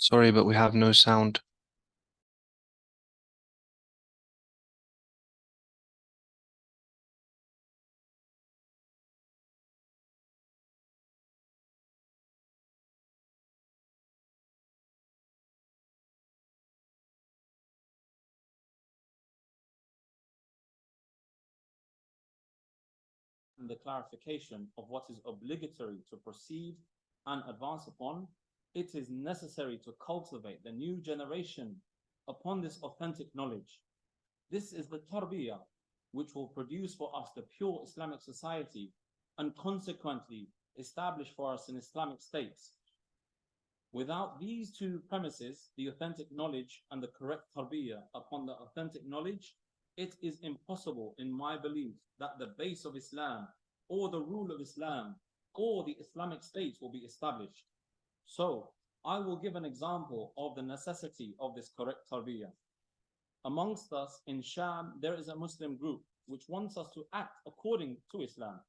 Sorry, but we have no sound. The clarification of what is obligatory to proceed and advance upon, it is necessary to cultivate the new generation upon this authentic knowledge. This is the Tarbiyah, which will produce for us the pure Islamic society and consequently establish for us an Islamic state. Without these two premises, the authentic knowledge and the correct Tarbiyah upon the authentic knowledge, it is impossible, in my belief, that the base of Islam or the rule of Islam or the Islamic state will be established. So, I will give an example of the necessity of this correct Tarbiyah. Amongst us in Sham, there is a Muslim group which wants us to act according to Islam,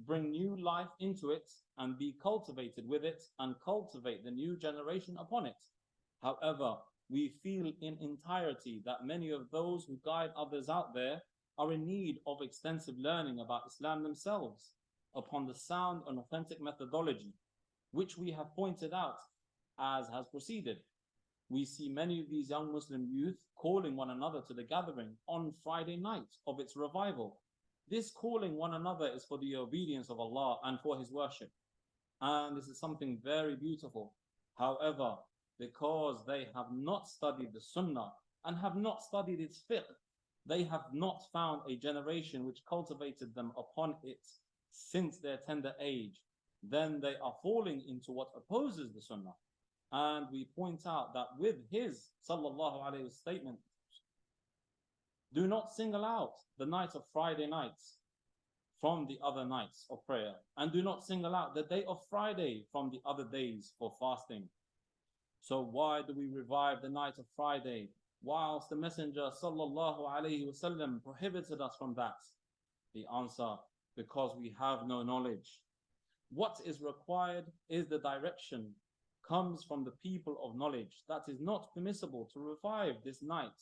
bring new life into it and be cultivated with it and cultivate the new generation upon it. However, we feel in entirety that many of those who guide others out there are in need of extensive learning about Islam themselves upon the sound and authentic methodology, which we have pointed out as has proceeded. We see many of these young Muslim youth calling one another to the gathering on Friday night of its revival. This calling one another is for the obedience of Allah and for His worship. And this is something very beautiful. However, because they have not studied the Sunnah and have not studied its fiqh, they have not found a generation which cultivated them upon it since their tender age. Then they are falling into what opposes the Sunnah. And we point out that with his sallallahu alayhi statement, do not single out the night of Friday nights from the other nights of prayer, and do not single out the day of Friday from the other days for fasting. So why do we revive the night of Friday whilst the Messenger sallallahu alayhi wasallam prohibited us from that? The answer, because we have no knowledge. What is required is the direction comes from the people of knowledge that is not permissible to revive this night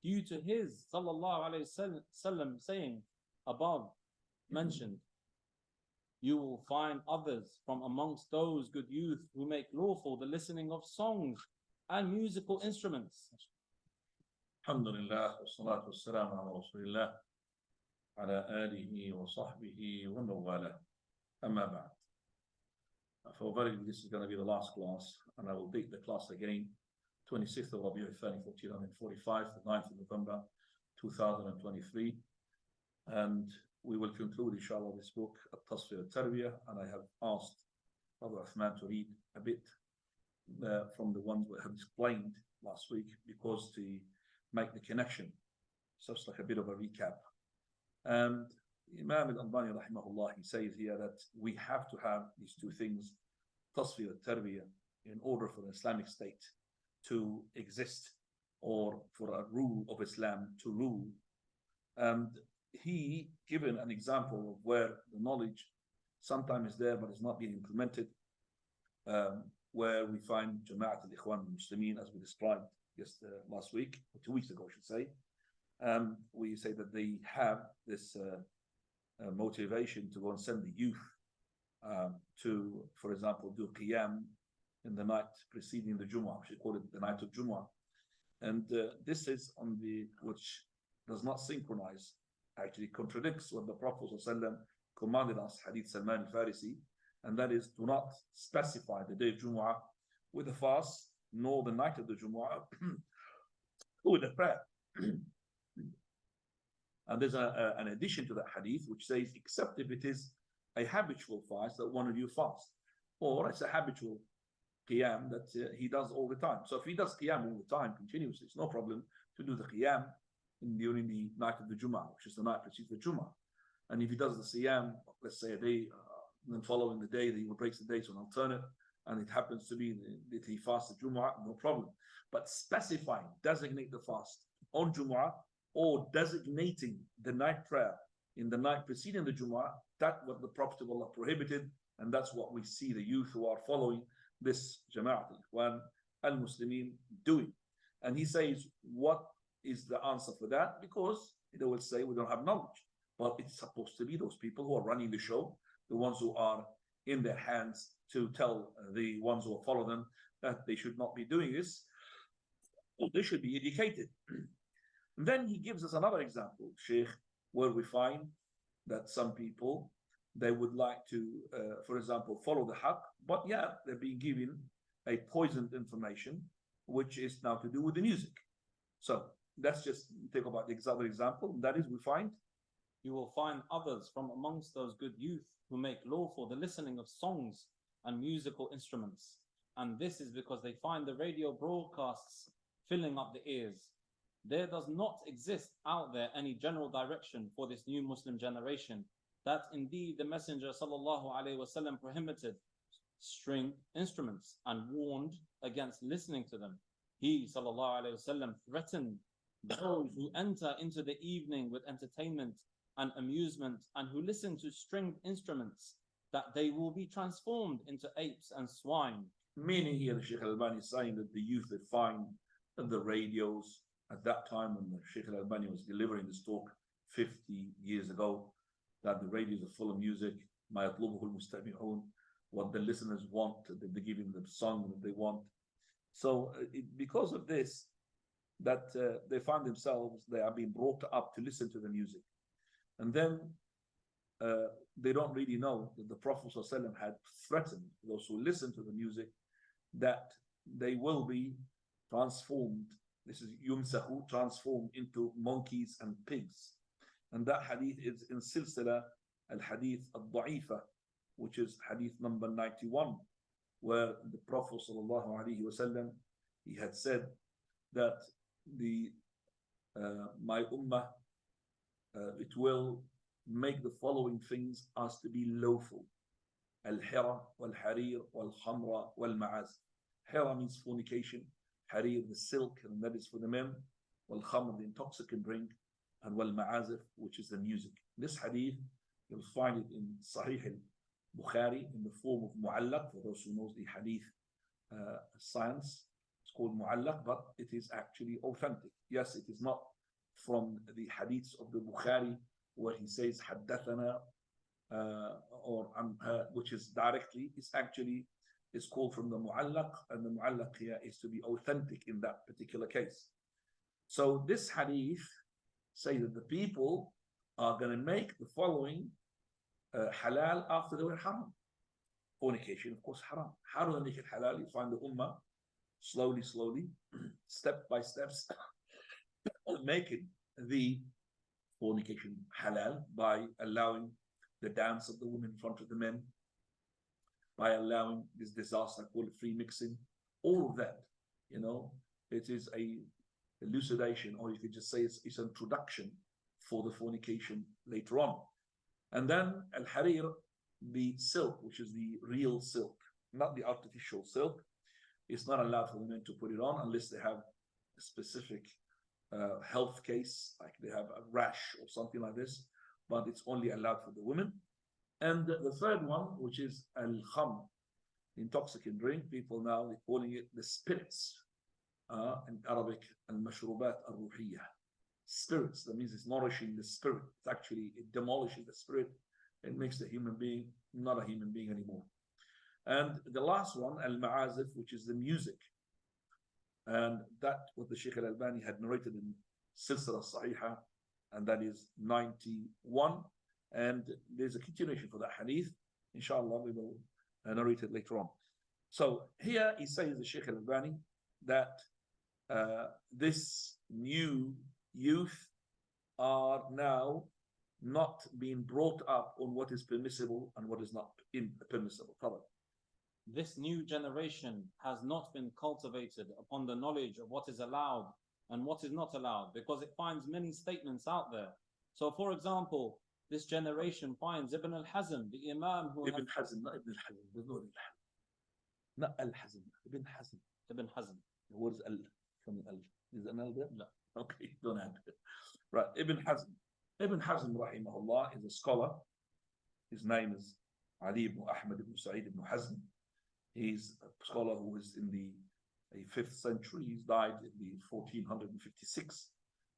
due to his sallallahu alayhi wasallam saying above mentioned. You will find others from amongst those good youth who make lawful the listening of songs and musical instruments. Alhamdulillah, wassalatu wassalamu ala rasulillah, ala alihi wa sahbihi wa mawala. Amma ba'd. For very this is going to be the last class, and I will date the class again, 26th of Rabee al-Thani 1445, the 9th of November 2023. And we will conclude, inshallah, this book, Al-Tasfiyah, Al-Tarbiyah, and I have asked Brother Uthman to read a bit from the ones we have explained last week, because to make the connection. So it's like a bit of a recap. And Imam Al-Albani, rahimahullah, he says here that we have to have these two things, Tasfiyah, Al-Tarbiyah, in order for the Islamic State to exist, or for a rule of Islam to rule. And he given an example of where the knowledge sometimes is there but is not being implemented, where we find Jama'at al-Ikhwan al-Muslimin, as we described last week, or 2 weeks ago I should say. We say that they have this motivation to go and send the youth to, for example, do Qiyam in the night preceding the Jumu'ah, we should call it the night of Jumu'ah. And this is on the, which does not synchronize, actually contradicts what the Prophet ﷺ commanded us, Hadith Salman al-Farisi, and that is, do not specify the day of Jumu'ah with a fast, nor the night of the Jumu'ah with a prayer. And there's an addition to that hadith which says, except if it is a habitual fast that one of you fast, or it's a habitual qiyam that he does all the time. So if he does qiyam all the time continuously, it's no problem to do the qiyam during the night of the Jummah, which is the night preceding the Jummah. And if he does the siyam, let's say a day, then following the day that he breaks the day to an alternate, and it happens to be that he fasts the Jummah, no problem. But specifying, designate the fast on Jummah, or designating the night prayer in the night preceding the Jummah, that's what the Prophet of Allah prohibited, and that's what we see the youth who are following this Jama'at al-Ikhwan al-Muslimin doing? And he says, what is the answer for that? Because they will say we don't have knowledge. But it's supposed to be those people who are running the show, the ones who are in their hands to tell the ones who follow them that they should not be doing this. Well, they should be educated. Then he gives us another example, Sheikh, where we find that some people, they would like to, for example, follow the haqq, but yeah, they're being given a poisoned information, which is now to do with the music. So let's just take about the other example. That is, we find you will find others from amongst those good youth who make lawful the listening of songs and musical instruments. And this is because they find the radio broadcasts filling up the ears. There does not exist out there any general direction for this new Muslim generation, that indeed the Messenger ﷺ prohibited string instruments and warned against listening to them. He ﷺ threatened those who enter into the evening with entertainment and amusement and who listen to stringed instruments, that they will be transformed into apes and swine. Meaning here, the Sheikh Al-Albani is saying that the youth that find the radios at that time when the Sheikh Al-Albani was delivering this talk 50 years ago, that the radios are full of music, ما يطلبه المستمعون, what the listeners want, they're giving them the song that they want. So because of this, that they find themselves, they are being brought up to listen to the music. And then they don't really know that the Prophet ﷺ had threatened those who listen to the music that they will be transformed. This is yumsahu, transformed into monkeys and pigs. And that hadith is in Silsila al-Hadith al-Da'ifa, which is hadith number 91, where the Prophet ﷺ, he had said that my ummah, it will make the following things as to be lawful: al-hira, wal-harir, wal-khamra, wal-ma'az. Hira means fornication, harir, the silk, and that is for the men, wal-khamr, the intoxicant drink, and wal-ma'azif, which is the music. This hadith, you'll find it in Sahih al-Bukhari in the form of mu'allaq. For those who knows the hadith science, it's called mu'allaq, but it is actually authentic. Yes, it is not from the hadiths of the Bukhari where he says haddathana which is directly, it's called from the mu'allaq, and the mu'allaq here is to be authentic in that particular case. So this hadith say that the people are going to make the following halal after they were haram. Fornication, of course, haram. How do they make it halal? You find the ummah slowly, step by steps, making the fornication halal by allowing the dance of the women in front of the men, by allowing this disaster called free mixing, all of that, it is a elucidation, or you could just say it's an introduction for the fornication later on. And then al-harir, the silk, which is the real silk, not the artificial silk, it's not allowed for the men to put it on unless they have a specific health case, like they have a rash or something like this, but it's only allowed for the women. And the third one, which is al-khamr, intoxicant drink, people now they're calling it the spirits, in Arabic, al-mashrubat al-ruhiyah. Spirits, that means it's nourishing the spirit. It's actually, it demolishes the spirit. It makes the human being not a human being anymore. And the last one, al-ma'azif, which is the music. And that what the Sheikh Al-Albani had narrated in Silsila Sahiha, and that is 91. And there's a continuation for that hadith. Inshallah, we will narrate it later on. So here he says, the Sheikh Al-Albani, that this new youth are now not being brought up on what is permissible and what is not permissible. This new generation has not been cultivated upon the knowledge of what is allowed and what is not allowed, because it finds many statements out there. So, for example, this generation finds Ibn al-Hazm, the Imam who Ibn Hazm, not Ibn al-Hazm. There's no not al-Hazm. Ibn Hazm. Ibn Hazm. What is al from al? Is an al there? No. Okay, don't have it. Right, Ibn Hazm. Ibn Hazm, rahimahullah, is a scholar. His name is Ali ibn Ahmad ibn Sa'id ibn Hazm. He's a scholar who is in a 5th century. He died in the 1456.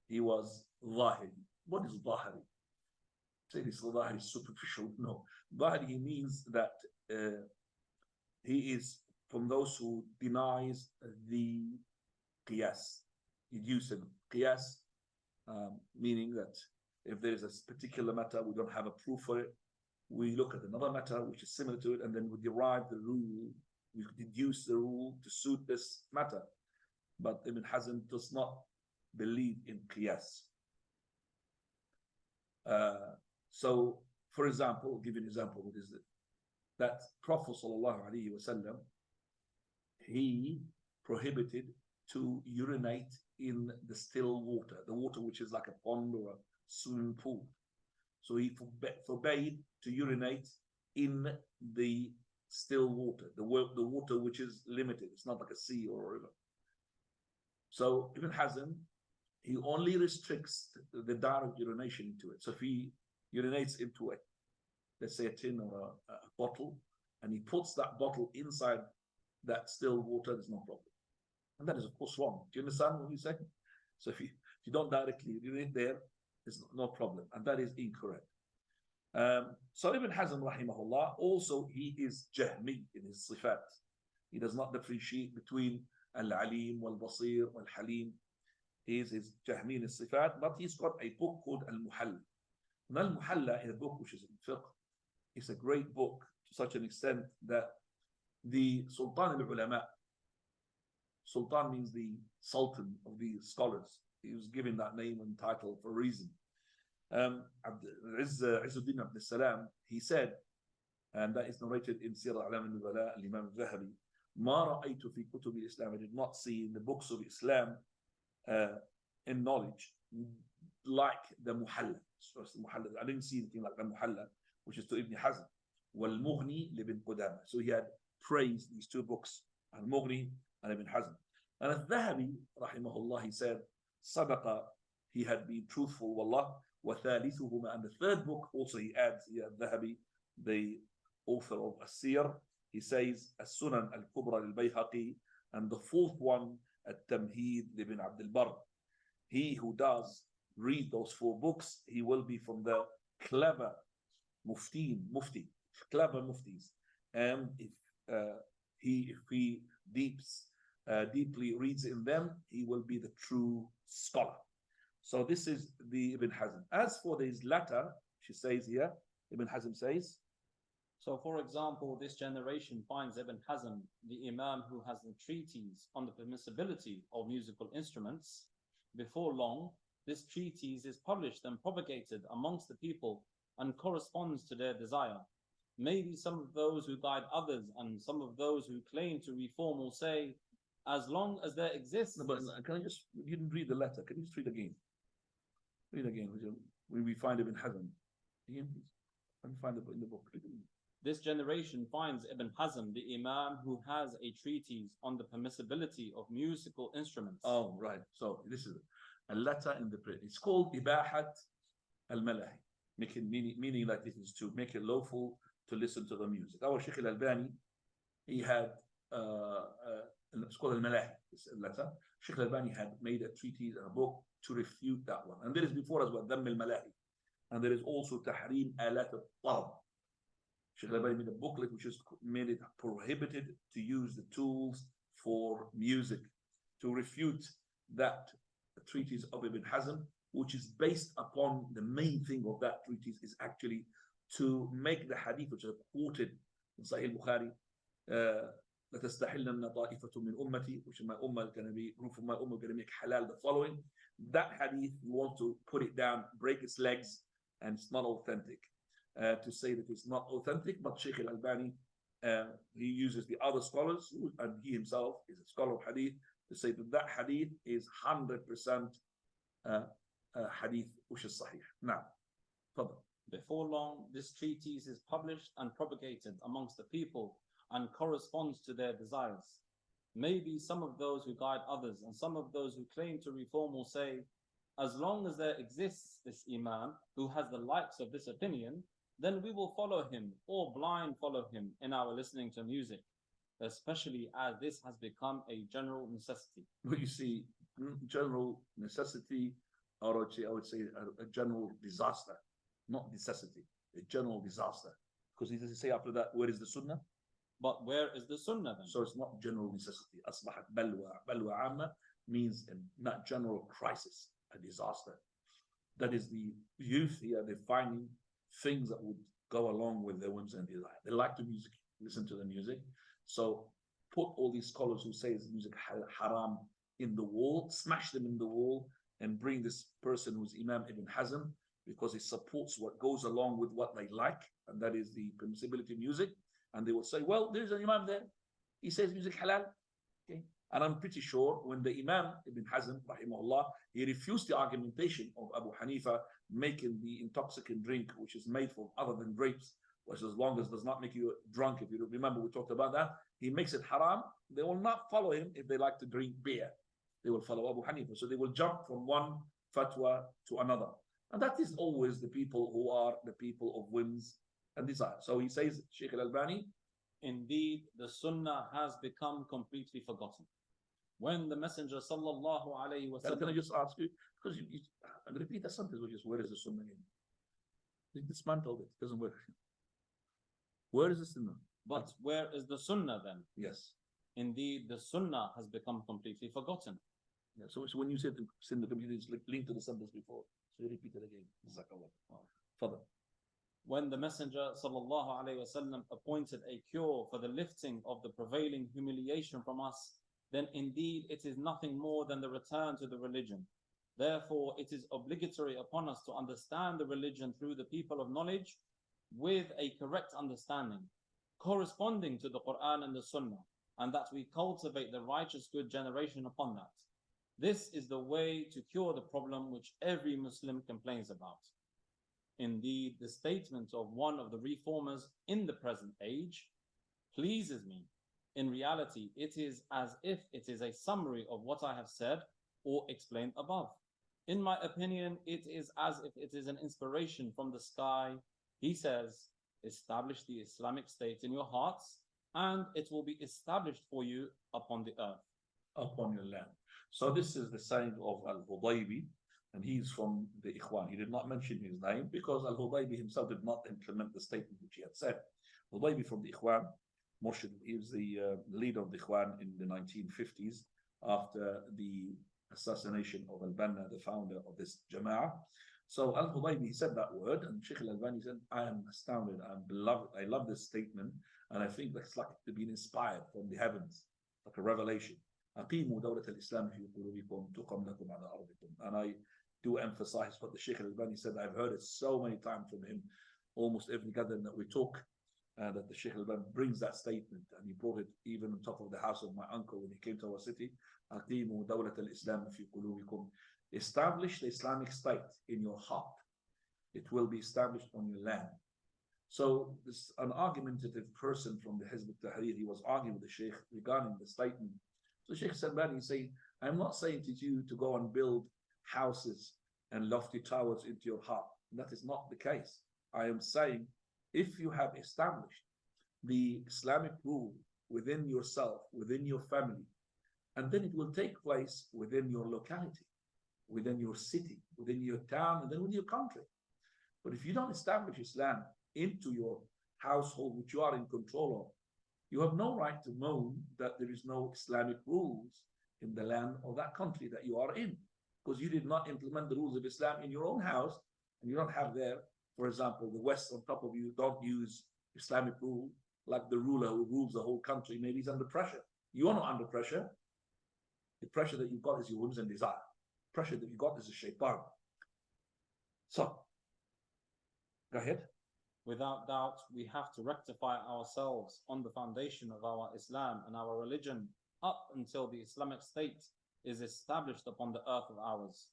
He was Zahiri. What is Zahiri? Say this Zahiri is superficial. No. Zahiri means that he is from those who denies the qiyas, deducing qiyas, meaning that if there is a particular matter, we don't have a proof for it, we look at another matter which is similar to it, and then we derive the rule, we deduce the rule to suit this matter. But Ibn Hazm does not believe in qiyas. So, for example, I'll give you an example. What is it? That Prophet ﷺ, he prohibited to urinate in the still water, the water which is like a pond or a swimming pool. So he forbade to urinate in the still water, the water which is limited. It's not like a sea or a river. So Ibn Hazm, he only restricts the direct urination into it. So if he urinates into it, let's say a tin or a bottle, and he puts that bottle inside that still water, there's no problem. And that is, of course, wrong. Do you understand what we say? So if you don't directly urinate there, there's no problem. And that is incorrect. So Ibn Hazm, rahimahullah, also he is Jahmi in his sifat. He does not differentiate between Al-Alim, Wal-Basir, Wal-Halim. He is Jahmi in his sifat, but he's got a book called Al-Muhalla. And Al-Muhalla is a book which is in fiqh. It's a great book to such an extent that the Sultan al-Ulama, Sultan means the Sultan of the scholars. He was given that name and title for a reason. Izzuddin Abd al-Salam, he said, and that is narrated in Sirah A'lam al-Nubala, al-Imam al-Zahabi, ما رأيت في كتب الإسلام, I did not see in the books of Islam in knowledge like the Muhalla. I didn't see anything like the Muhalla, which is to Ibn Hazm. وَالْمُغْنِي لِبْنِ قُدَامَةَ. So he had praised these two books, Al-Mughni and Ibn Hazm. And Al-Dhahabi, rahimahullah, he said, Sadaqa, he had been truthful, wallah, وَثَالِثُهُمَا. And the third book, also he adds here, Al-Dhahabi, the author of As-Siyar, he says, As-Sunan Al-Kubra Al-Bayhaqi, and the fourth one, At-Tamheed Ibn Abd al-Barr. He who does read those four books, he will be from the clever mufti, clever muftis. And if he deeply reads in them, he will be the true scholar. So this is the Ibn Hazm. As for his letter, she says here, Ibn Hazm says, so for example, this generation finds Ibn Hazm, the Imam who has the treatise on the permissibility of musical instruments. Before long, this treatise is published and propagated amongst the people and corresponds to their desire. Maybe some of those who guide others and some of those who claim to reform will say, as long as there exists... No, but can I just, you didn't read the letter, can you just read again? Read again, when we find Ibn Hazm. Again, please. Can you find it in the book? This generation finds Ibn Hazm, the Imam who has a treatise on the permissibility of musical instruments. Oh, right. So this is a letter in the print. It's called Ibahat al-Malahi, meaning like this is to make it lawful to listen to the music. Our Sheikh al-Albani, he had, it's called al-Malahi, this letter. Sheikh al-Albani had made a treatise and a book to refute that one. And there is before as well, Dhamm al-Malahi. And there is also Tahrim Alat al-Tarb. Sheikh al-Albani made a booklet which is made it prohibited to use the tools for music, to refute that treatise of Ibn Hazm, which is based upon the main thing of that treatise is actually to make the hadith which are quoted in Sahih Bukhari, لَتَسْتَحِلَّنَّ طَائِفَةٌ مِّنْ أُمَّتِي, which my ummah is going to be, group of my ummah going to make halal the following. That hadith, you want to put it down, break its legs, and it's not authentic. To say that it's not authentic, but Shaykh al-Albani, he uses the other scholars, and he himself is a scholar of hadith, to say that that hadith is 100% hadith which is sahih. Now, further. Before long, this treatise is published and propagated amongst the people and corresponds to their desires. Maybe some of those who guide others and some of those who claim to reform will say, as long as there exists this Imam who has the likes of this opinion, then we will follow him or blind follow him in our listening to music. especially as this has become a general necessity. But you see, general necessity, or I would say a general disaster, not necessity, a general disaster. Because he doesn't say after that, where is the sunnah? But where is the sunnah then? So it's not general necessity. أصبحت بلوى عامة means not general crisis, a disaster. That is the youth here, they're finding things that would go along with their whims and desire. They like the music, listen to the music. So put all these scholars who say it's music haram in the wall, smash them in the wall, and bring this person who's Imam Ibn Hazm, because he supports what goes along with what they like, and that is the permissibility of music. And they will say, well, there's an Imam there. He says music halal. Okay. And I'm pretty sure when the Imam Ibn Hazm, rahimahullah, he refused the argumentation of Abu Hanifa making the intoxicant drink, which is made from other than grapes, which as long as does not make you drunk, if you remember, we talked about that. He makes it haram. They will not follow him if they like to drink beer. They will follow Abu Hanifa. So they will jump from one fatwa to another. And that is always the people who are the people of whims and desire. So he says, Shaykh Al-Albani, indeed, the sunnah has become completely forgotten. When the Messenger sallallahu alayhi wa sallam... Can I just ask you, because I repeat that sentence, which is, where is the sunnah in? They dismantled it. It doesn't work. Where is the sunnah? But where is the sunnah then? Yes. Indeed, the sunnah has become completely forgotten. Yeah, so when you said the sunnah, it's linked to the sentence before. So you repeat it again. Jazakallah. Further. When the Messenger sallallahu alayhi wa sallam appointed a cure for the lifting of the prevailing humiliation from us, then indeed it is nothing more than the return to the religion. Therefore, it is obligatory upon us to understand the religion through the people of knowledge with a correct understanding, corresponding to the Quran and the Sunnah, and that we cultivate the righteous good generation upon that. This is the way to cure the problem which every Muslim complains about. Indeed, the statement of one of the reformers in the present age pleases me. In reality, it is as if it is a summary of what I have said or explained above. In my opinion, it is as if it is an inspiration from the sky. He says, establish the Islamic State in your hearts, and it will be established for you upon the earth. Upon your land. So this is the saying of Al-Hudaybi, and he's from the Ikhwan. He did not mention his name because Al-Hudaybi himself did not implement the statement which he had said. Hudaybi from the Ikhwan, Murshid, he was the leader of the Ikhwan in the 1950s after the assassination of Al-Banna, the founder of this Jama'ah. So Al-Hudaybi said that word, and Shaykh Al-Albani said, I am astounded, I love this statement, and I think that's like to be inspired from the heavens, like a revelation. أقيموا دولة الإسلام في قلوبكم تقم لكم على أرضكم. And I do emphasize what the Shaykh Al-Albani said. I've heard it so many times from him, almost every gathering that we talk, that the Shaykh Al-Albani brings that statement, and he brought it even on top of the house of my uncle when he came to our city. أقيموا دولة الإسلام في قلوبكم. Establish the Islamic State in your heart. It will be established on your land. So this an argumentative person from the Hizb al-Tahrir, he was arguing with the Shaykh regarding the statement. So Shaykh Al-Albani is saying, I'm not saying to you to go and build houses and lofty towers into your heart. That is not the case. I am saying, if you have established the Islamic rule within yourself, within your family, and then it will take place within your locality, within your city, within your town, and then within your country. But if you don't establish Islam into your household, which you are in control of, you have no right to moan that there is no Islamic rules in the land or that country that you are in, because you did not implement the rules of Islam in your own house, and you don't have there, for example, the West on top of you don't use Islamic rule, like the ruler who rules the whole country, maybe he's under pressure. You are not under pressure. The pressure that you've got is your whims and desire. The pressure that you got is a shaitan. So, go ahead. Without doubt, we have to rectify ourselves on the foundation of our Islam and our religion up until the Islamic State is established upon the earth of ours.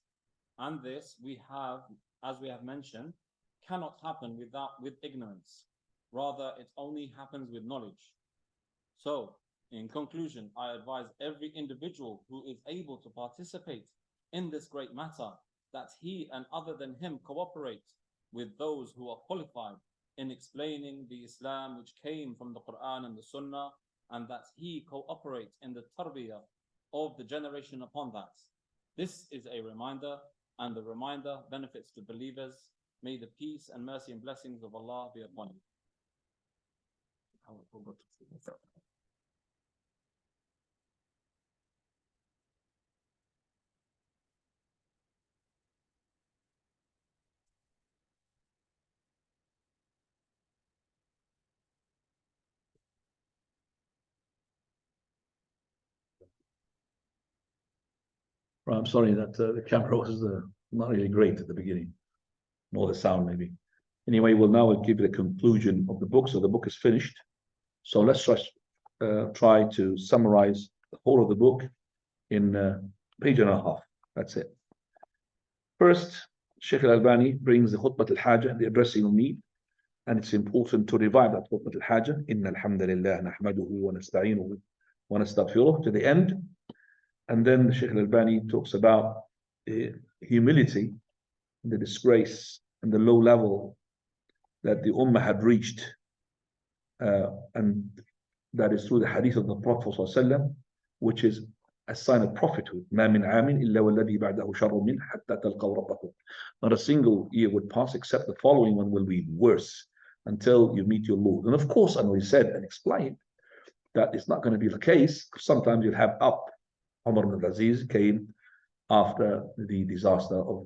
And this we have, as we have mentioned, cannot happen with ignorance. Rather, it only happens with knowledge. So, in conclusion, I advise every individual who is able to participate in this great matter that he and other than him cooperate with those who are qualified in explaining the Islam which came from the Quran and the Sunnah, and that he cooperates in the tarbiyah of the generation upon that. This is a reminder, and the reminder benefits the believers. May the peace and mercy and blessings of Allah be upon you. Right, I'm sorry that the camera was not really great at the beginning, nor the sound maybe. Anyway, we'll now give you the conclusion of the book. So the book is finished. So let's just try to summarize the whole of the book in page and a half. That's it. First, Sheikh Al-Albani brings the khutbah al-haja, the addressing of need, and it's important to revive that khutbah al-haja. Inna alhamdulillah nahmaduhu wa nasta'inuhu wa nastaghfiruh to the end. And then Sheikh Al-Albani talks about humility, the disgrace, and the low level that the Ummah had reached. And that is through the hadith of the Prophet ﷺ, which is a sign of prophethood. مَا مِنْ عَامٍ إِلَّا وَالَّذِي بَعْدَهُ شَرٌ مِنْهُ حَتَّى تَلْقَوْا رَبَّكُمْ. Not a single year would pass except the following one will be worse until you meet your Lord. And of course, and we said and explained that it's not going to be the case. Sometimes you'll have up. Umar ibn Aziz came after the disaster of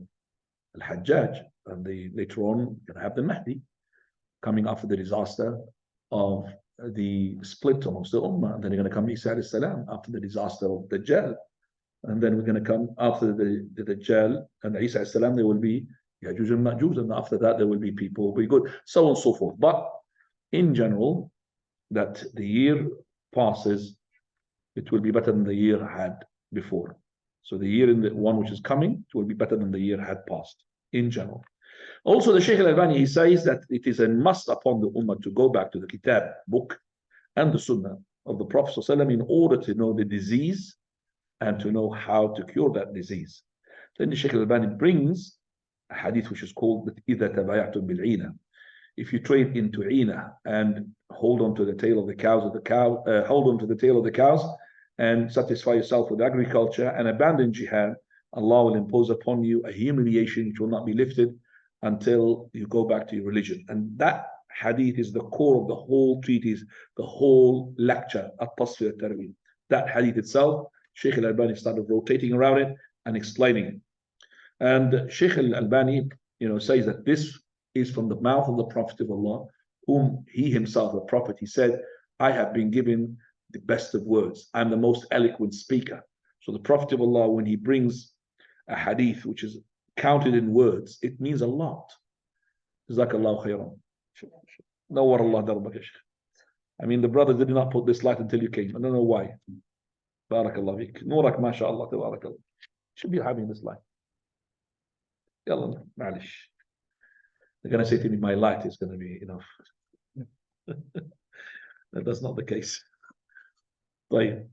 Al-Hajjaj, and later on you're going to have the Mahdi coming after the disaster of the split amongst the Ummah, and then you're going to come Isa alayhi salam after the disaster of Dajjal, and then we're going to come after the Dajjal and Isa alayhi salam, there will be Yajuj and Majuj, and after that there will be people who will be good, so on and so forth. But in general, that the year passes, it will be better than the year had before. So the year in the one which is coming, it will be better than the year had passed in general. Also, the Shaykh Al-Albani, he says that it is a must upon the Ummah to go back to the Kitab book and the Sunnah of the Prophet ﷺ in order to know the disease and to know how to cure that disease. Then the Shaykh Al-Albani brings a hadith which is called إِذَا تَبَايَعْتُمْ بِالْعِينَةِ. If you trade into Ina and hold on to the tail of the cows, hold on to the tail of the cows and satisfy yourself with agriculture and abandon jihad, Allah will impose upon you a humiliation which will not be lifted until you go back to your religion. And that hadith is the core of the whole treatise, the whole lecture, Al-Tasfiyah Al-Tarbiyah. That hadith itself, Shaykh Al-Albani started rotating around it and explaining it. And Shaykh Al-Albani, says that this is from the mouth of the Prophet of Allah, whom he himself, the Prophet, he said, I have been given the best of words. I'm the most eloquent speaker. So the Prophet of Allah, when he brings a hadith which is counted in words, it means a lot. Jazakallahu khairan. Nawwar Allah darbak. I mean, the brother did not put this light until you came. I don't know why. Barakallah fik. Nurak, mashallah, tabarakallah. Should be having this light. Yalla, ma'alish. They're going to say to me, my light is going to be enough. That's not the case. But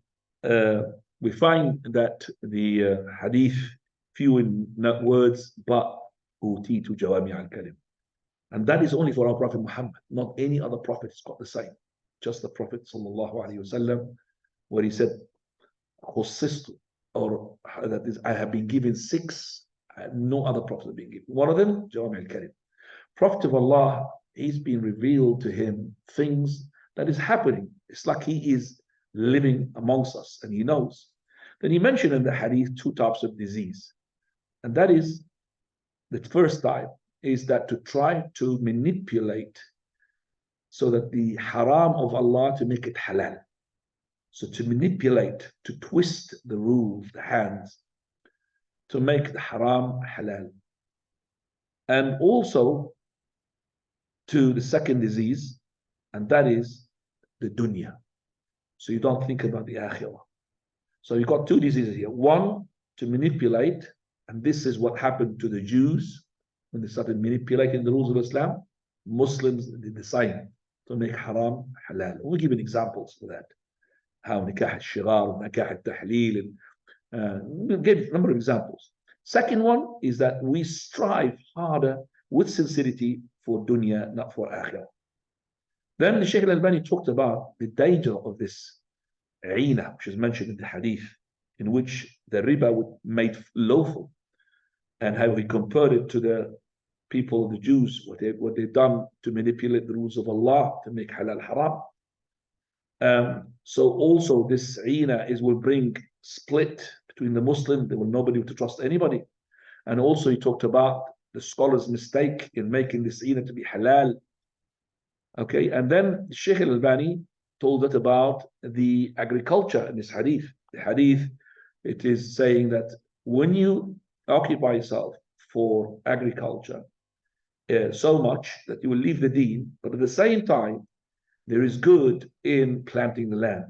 we find that the hadith, few in words, but utitu jawami al-kalim. And that is only for our Prophet Muhammad. Not any other prophet has got the same. Just the Prophet sallallahu alaihi wasallam, where he said, khussistu, or that is, I have been given 6, no other prophet has been given. One of them, jawami al-kalim. Prophet of Allah, he's been revealed to him things that is happening. It's like he is living amongst us and he knows. Then he mentioned in the hadith 2 types of disease. And that is, the first type is that to try to manipulate so that the haram of Allah to make it halal. So to manipulate, to twist the rules, the hands, to make the haram halal. And also to the second disease, and that is the dunya. So you don't think about the akhirah. So you've got 2 diseases here. One, to manipulate, and this is what happened to the Jews when they started manipulating the rules of Islam. Muslims did the same to make haram halal. We'll give examples for that. How nikah al-shigar, nikah al-tahleel, and we'll give a number of examples. Second one is that we strive harder with sincerity for dunya, not for akhirah. Then the Shaykh Al-Albani talked about the danger of this عينة, which is mentioned in the hadith, in which the riba was made lawful, and how he compared it to the people, the Jews, what they've done to manipulate the rules of Allah to make halal haram. So also this عينة will bring split between the Muslim. There will nobody to trust anybody. And also he talked about the scholars' mistake in making this عينة to be halal. Okay, and then Shaykh Al-Albani told us about the agriculture in this hadith. The hadith, it is saying that when you occupy yourself for agriculture so much that you will leave the deen, but at the same time, there is good in planting the land.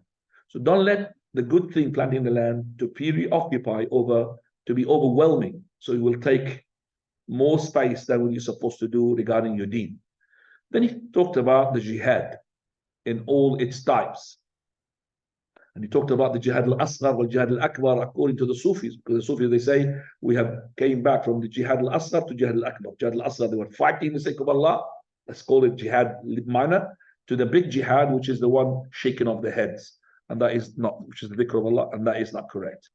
So don't let the good thing planting the land to preoccupy to be overwhelming. So it will take more space than what you're supposed to do regarding your deen. Then he talked about the jihad in all its types. And he talked about the jihad al-asghar wal jihad al-akbar according to the Sufis, because the Sufis, they say, we have came back from the jihad al-asghar to jihad al-akbar. Jihad al-asghar, they were fighting the sake of Allah. Let's call it jihad minor. To the big jihad, which is the one shaking off the heads. And that is not, which is the dhikr of Allah, and that is not correct.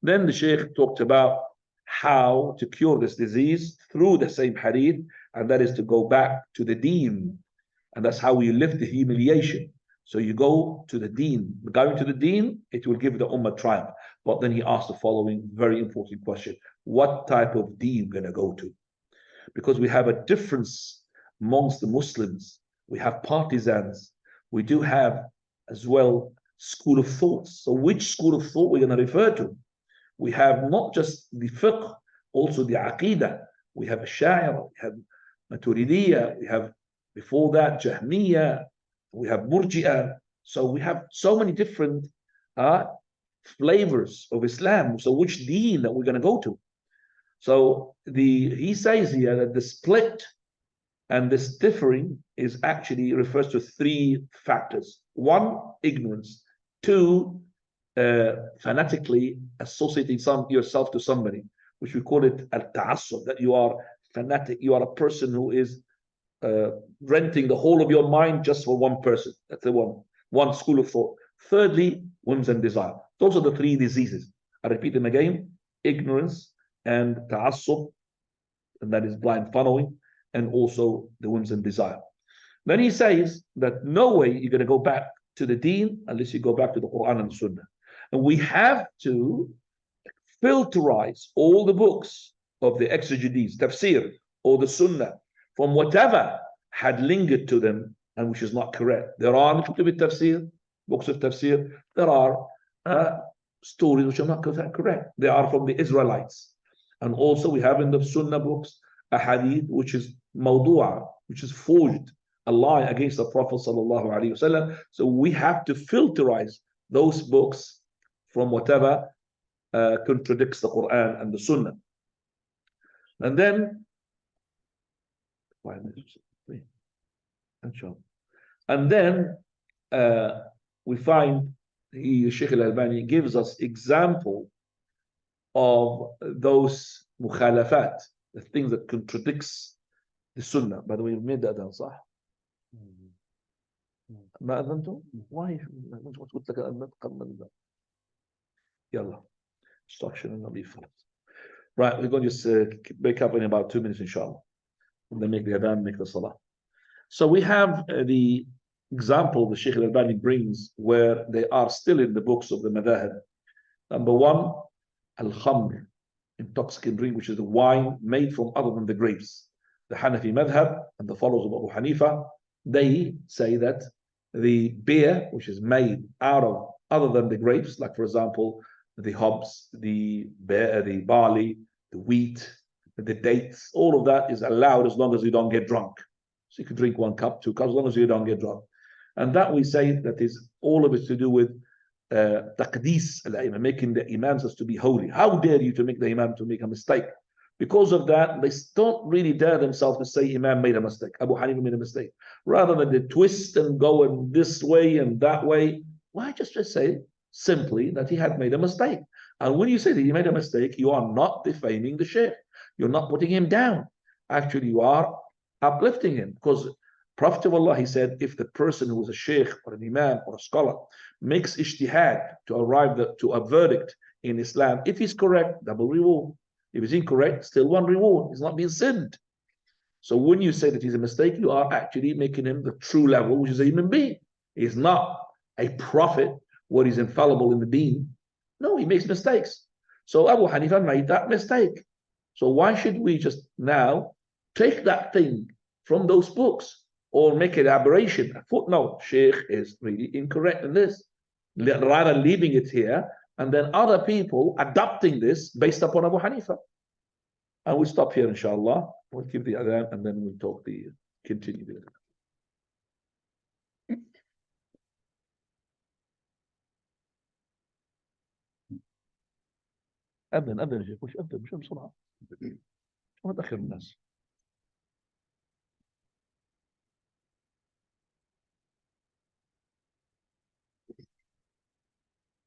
Then the Shaykh talked about how to cure this disease through the same hadith, and that is to go back to the deen. And that's how we lift the humiliation. So you go to the deen. Going to the deen, it will give the ummah triumph. But then he asked the following very important question. What type of deen we're going to go to? Because we have a difference amongst the Muslims. We have partisans. We do have as well school of thoughts. So which school of thought we're going to refer to? We have not just the fiqh, also the aqidah. We have Ash'ari, we have Maturidiyya, we have before that Jahmiyya, we have Murji'ah. So we have so many different flavors of Islam. So which deen that we're going to go to? So he says here that the split and this differing is actually refers to three factors. One, ignorance. Two, fanatically associating yourself to somebody, which we call it al-ta'assub, that you are fanatic, you are a person who is renting the whole of your mind just for one person. That's the one school of thought. Thirdly, whims and desire. Those are the three diseases. I repeat them again: ignorance and ta'assub, and that is blind following, and also the whims and desire. Then he says that no way you're going to go back to the deen unless you go back to the Quran and the Sunnah. And we have to filterize all the books of the exegetes, tafsir, or the Sunnah from whatever had lingered to them and which is not correct. There are tafsir, books of tafsir, there are stories which are not correct. They are from the Israelites. And also we have in the Sunnah books a hadith which is mawdu'a, which is forged, a lie against the Prophet sallallahu alaihi wasallam. So we have to filterize those books from whatever contradicts the Quran and the Sunnah. And then we find Shaykh Al-Albani gives us example of those mukhalafat, the things that contradicts the Sunnah. By the way, you've made that down, صح? ما أذنتم؟ Why? قلت لك أذنت قبل ذا. يلا. Instruction and not be first. Right, we're going to just wake up in about 2 minutes, inshallah. And then make the adhan, make the salah. So we have the example the Shaykh Al-Albani brings where they are still in the books of the madhahib. Number one, al-khamr, intoxicant drink, which is the wine made from other than the grapes. The Hanafi madhab and the followers of Abu Hanifa, they say that the beer, which is made out of other than the grapes, like for example, the hops, the barley, the wheat, the dates, all of that is allowed as long as you don't get drunk. So you can drink 1 cup, 2 cups, as long as you don't get drunk. And that we say that is all of it to do with taqdees al-imam, making the imams as to be holy. How dare you to make the imam to make a mistake? Because of that, they don't really dare themselves to say imam made a mistake, Abu Hanifa made a mistake. Rather than they twist and go in this way and that way, why just say simply that he had made a mistake? And when you say that he made a mistake, you are not defaming the sheikh. You're not putting him down. Actually, you are uplifting him, because Prophet of Allah, he said, if the person who is a sheikh or an imam or a scholar makes ijtihad to arrive to a verdict in Islam, if he's correct, double reward. If he's incorrect, still one reward. He's not being sinned. So when you say that he's a mistake, you are actually making him the true level, which is a human being. He's not a prophet where he's infallible in the deen. No, he makes mistakes. So Abu Hanifa made that mistake. So why should we just now take that thing from those books or make an aberration, a footnote? Sheikh is really incorrect in this. Rather leaving it here and then other people adopting this based upon Abu Hanifa. And we'll stop here, inshallah. We'll give the adhan and then we'll continue the أذن يا شيخ، وش أذن مش بسرعة، ما تأخر الناس.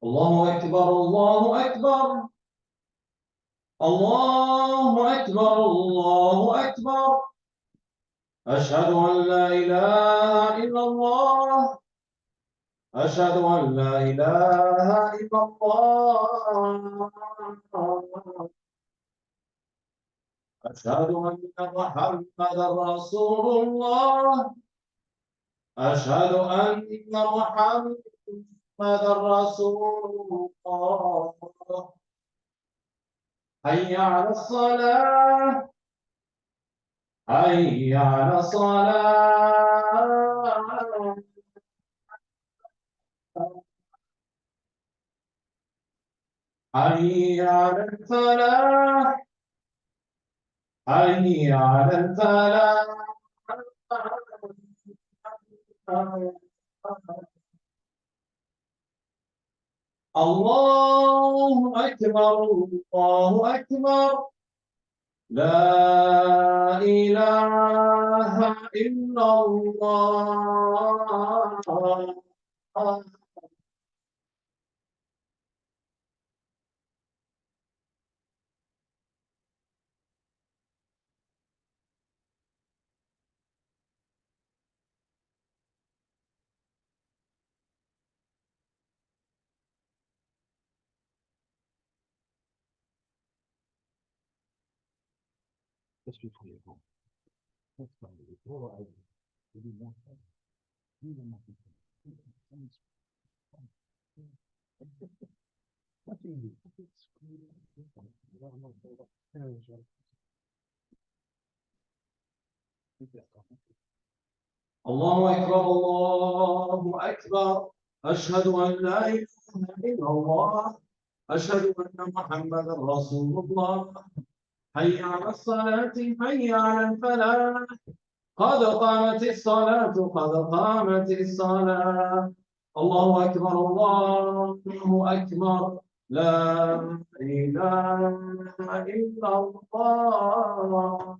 الله أكبر الله أكبر الله أكبر الله أكبر أشهد أن لا إله إلا الله أشهد أن لا إله إلا الله أشهد أن محمدا رسول الله أشهد أن محمدا رسول الله حي على الصلاة حي على الصلاة حي على الفلاح حي على الفلاح الله أكبر الله أكبر لا إله إلا الله Just before you go. That's fine. All right. You do more time. You do more time. What do you do? الله أكبر الله أكبر أشهد أن لا إله إلا الله أشهد أن محمدا رسول الله حي على الصلاة حي على الفلاح قد قامت الصلاة قد قامت الصلاة الله أكبر الله أكبر لا إله إلا الله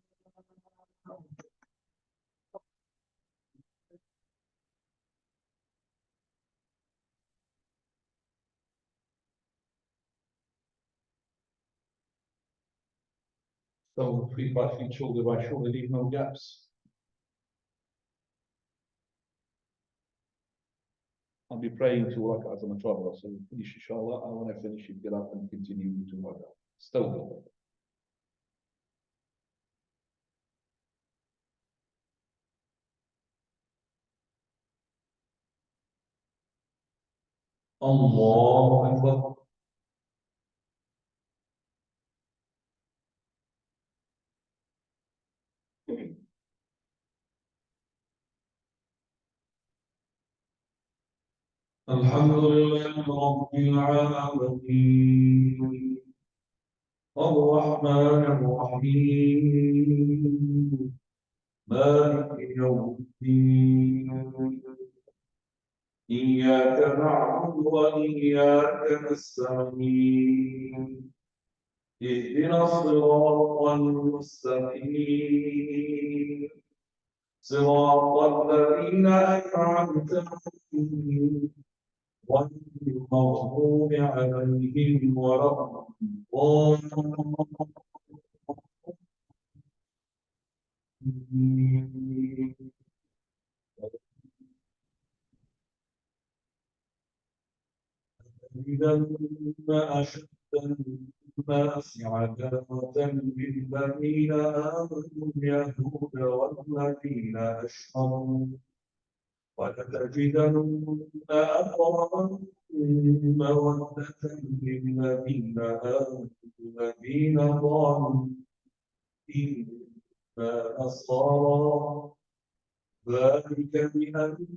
So feet by feet, shoulder by shoulder, leave no gaps. I'll be praying to work as I'm a traveler, so we'll finish inshallah, and when I finish, you get up and continue to work out. Still good. الله أكبر الحمد لله رب العالمين الرحمن الرحيم مالك يوم الدين إياك نعبد وإياك نستعين اهدنا الصراط المستقيم صراط الذين أنعمت عليهم غير المغضوب عليهم ولا الضالين أشد الناس عداوة للذين آمنوا اليهود والذين أشركوا ولتجدن أقربهم مودة للذين آمنوا الذين قالوا إنا نصارى ذلك بأن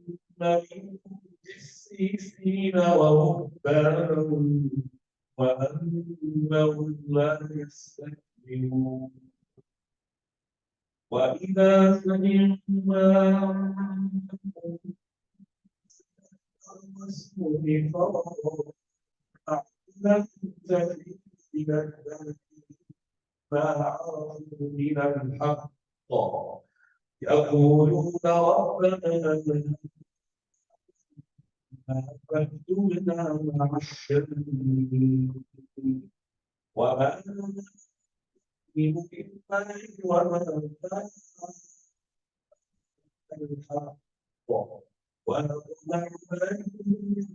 منهم قسيسين ورهبانا وأنهم لا يستكبرون وإذا سمعوا ما الرسول فروا أعلمت إلى الذين ما عرفوا من الحق يقولون ربنا فاكتبنا مع الشهيدين وما نؤمن بالله وما الحق ونطمع أن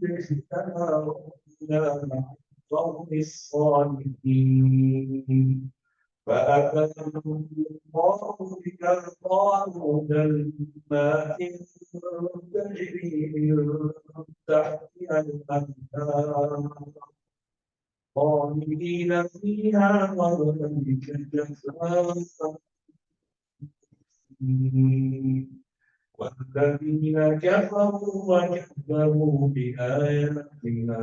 يجتمع ربنا مع القوم الصالحين فأتاهم الله بما قالوا جنات تجري من تحتها الأنهار خالدين فيها وذلك جزاء والذين كفروا وكذبوا بآياتنا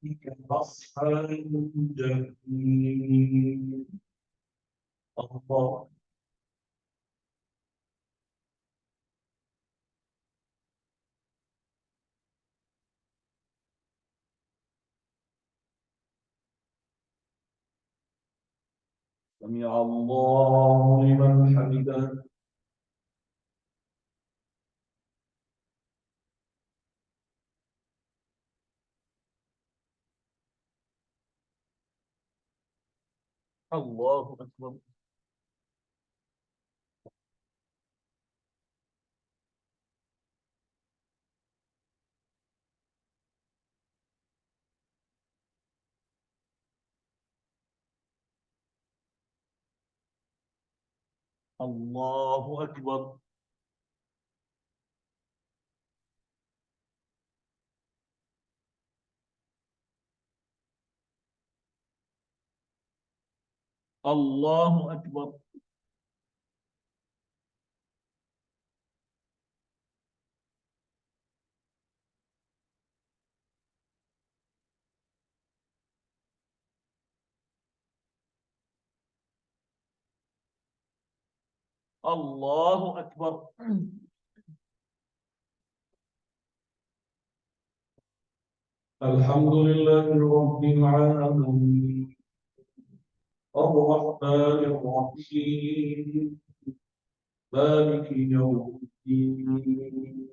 أولئك أصحاب الجحيم الله سمع الله لمن حمده الله أكبر. الله أكبر. الله أكبر. الله أكبر. الحمد لله رب العالمين الرحمن الرحيم مالك يوم الدين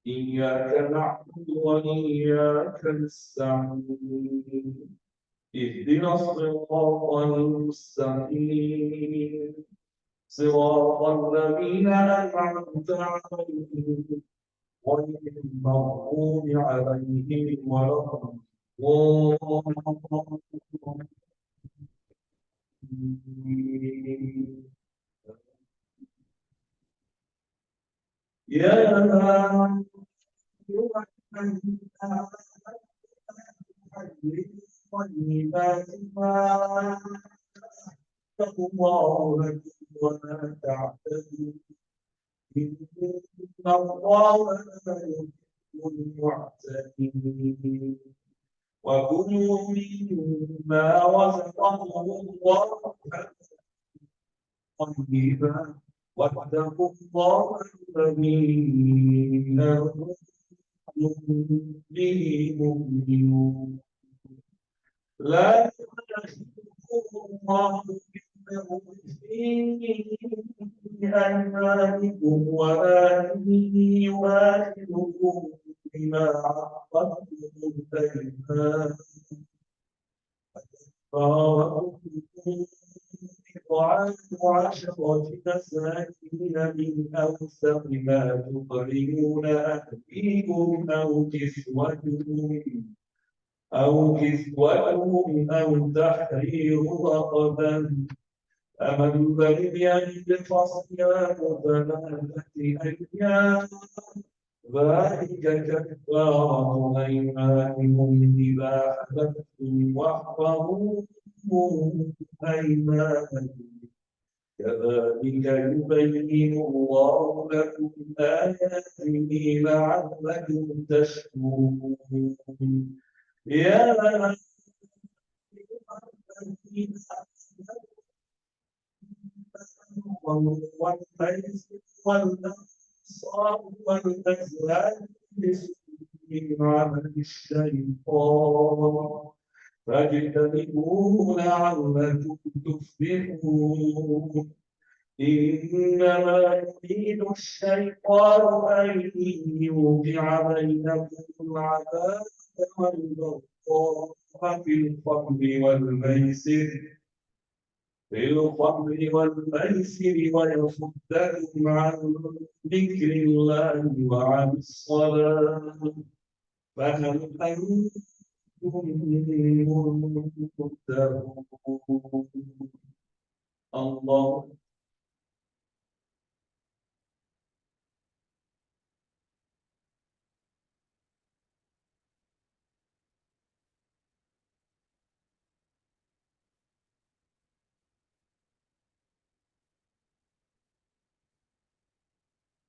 إياك نعبد وإياك نستعين اهدنا الصراط المستقيم صراط الذين أنعمت عليهم غير المغضوب عليهم ولا الضالين يا أيها الذين طيبات ما اتقوا الله لكم ولا تعتدوا إن الله لا يحب المعتدين وكلوا مما رزقكم الله طيبا واتقوا الله الذي أنتم به مؤمنون لا يؤاخذكم الله باللغو في أيمانكم ولكن يؤاخذكم بما عقدتم الأيمان فكفارته إطعام 10 مساكين من أوسط ما تطعمون أهليكم أو كسوتهم أو تحرير رقبة فمن لم يجد فصيام 3 أيام ذلك كفارة أيمانكم إذا حلفتم واحفظوا أيمانكم كذلك يبين الله لكم آياته لعلكم تشكرون يا أيها الذين والميسر والأنصار والأزلام من عمل الشيطان فاجتنبوه لعلكم تفلحون إنما يريد الشيطان أن يوقع بينكم العداوة والبغضاء في الخمر والميسر ويصدكم عن ذكر الله وعن الصلاة فهل أنتم منتهون الله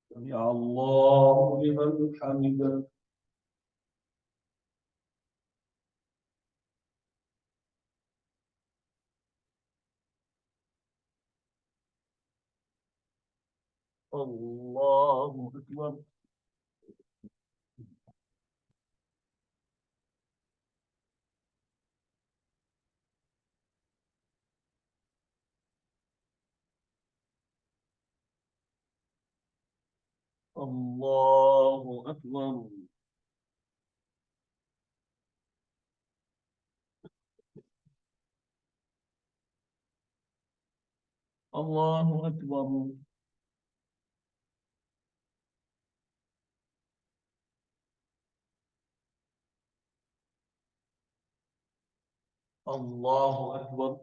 سمع الله لمن حمده الله أكبر الله أكبر الله أكبر الله أكبر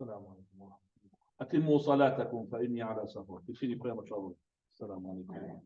السلام عليكم ورحمة الله. أتموا صلاتكم فإني على سفر. تكفيني بخير إن شاء الله. السلام عليكم.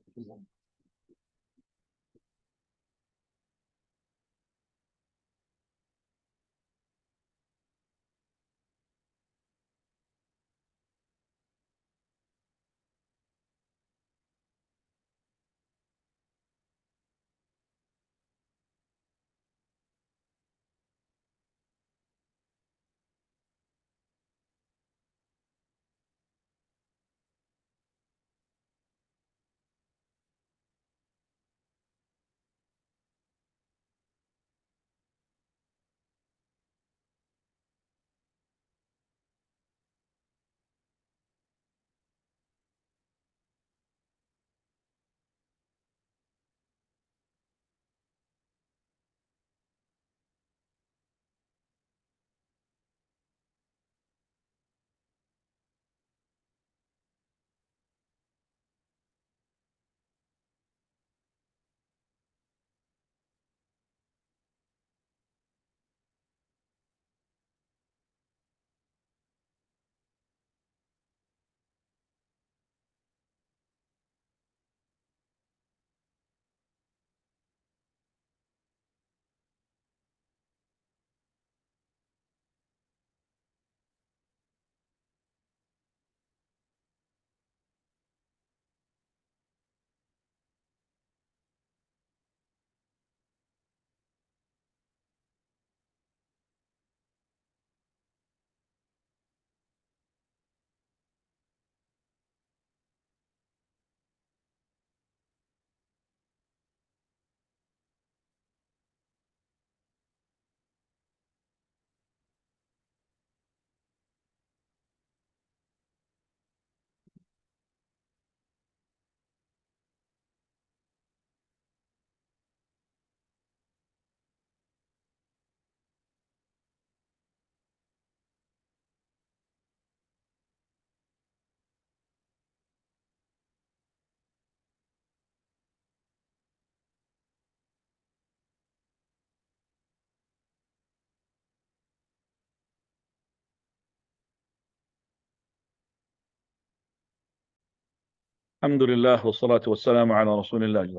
Alhamdulillah wa salatu wa salam ala Rasulillah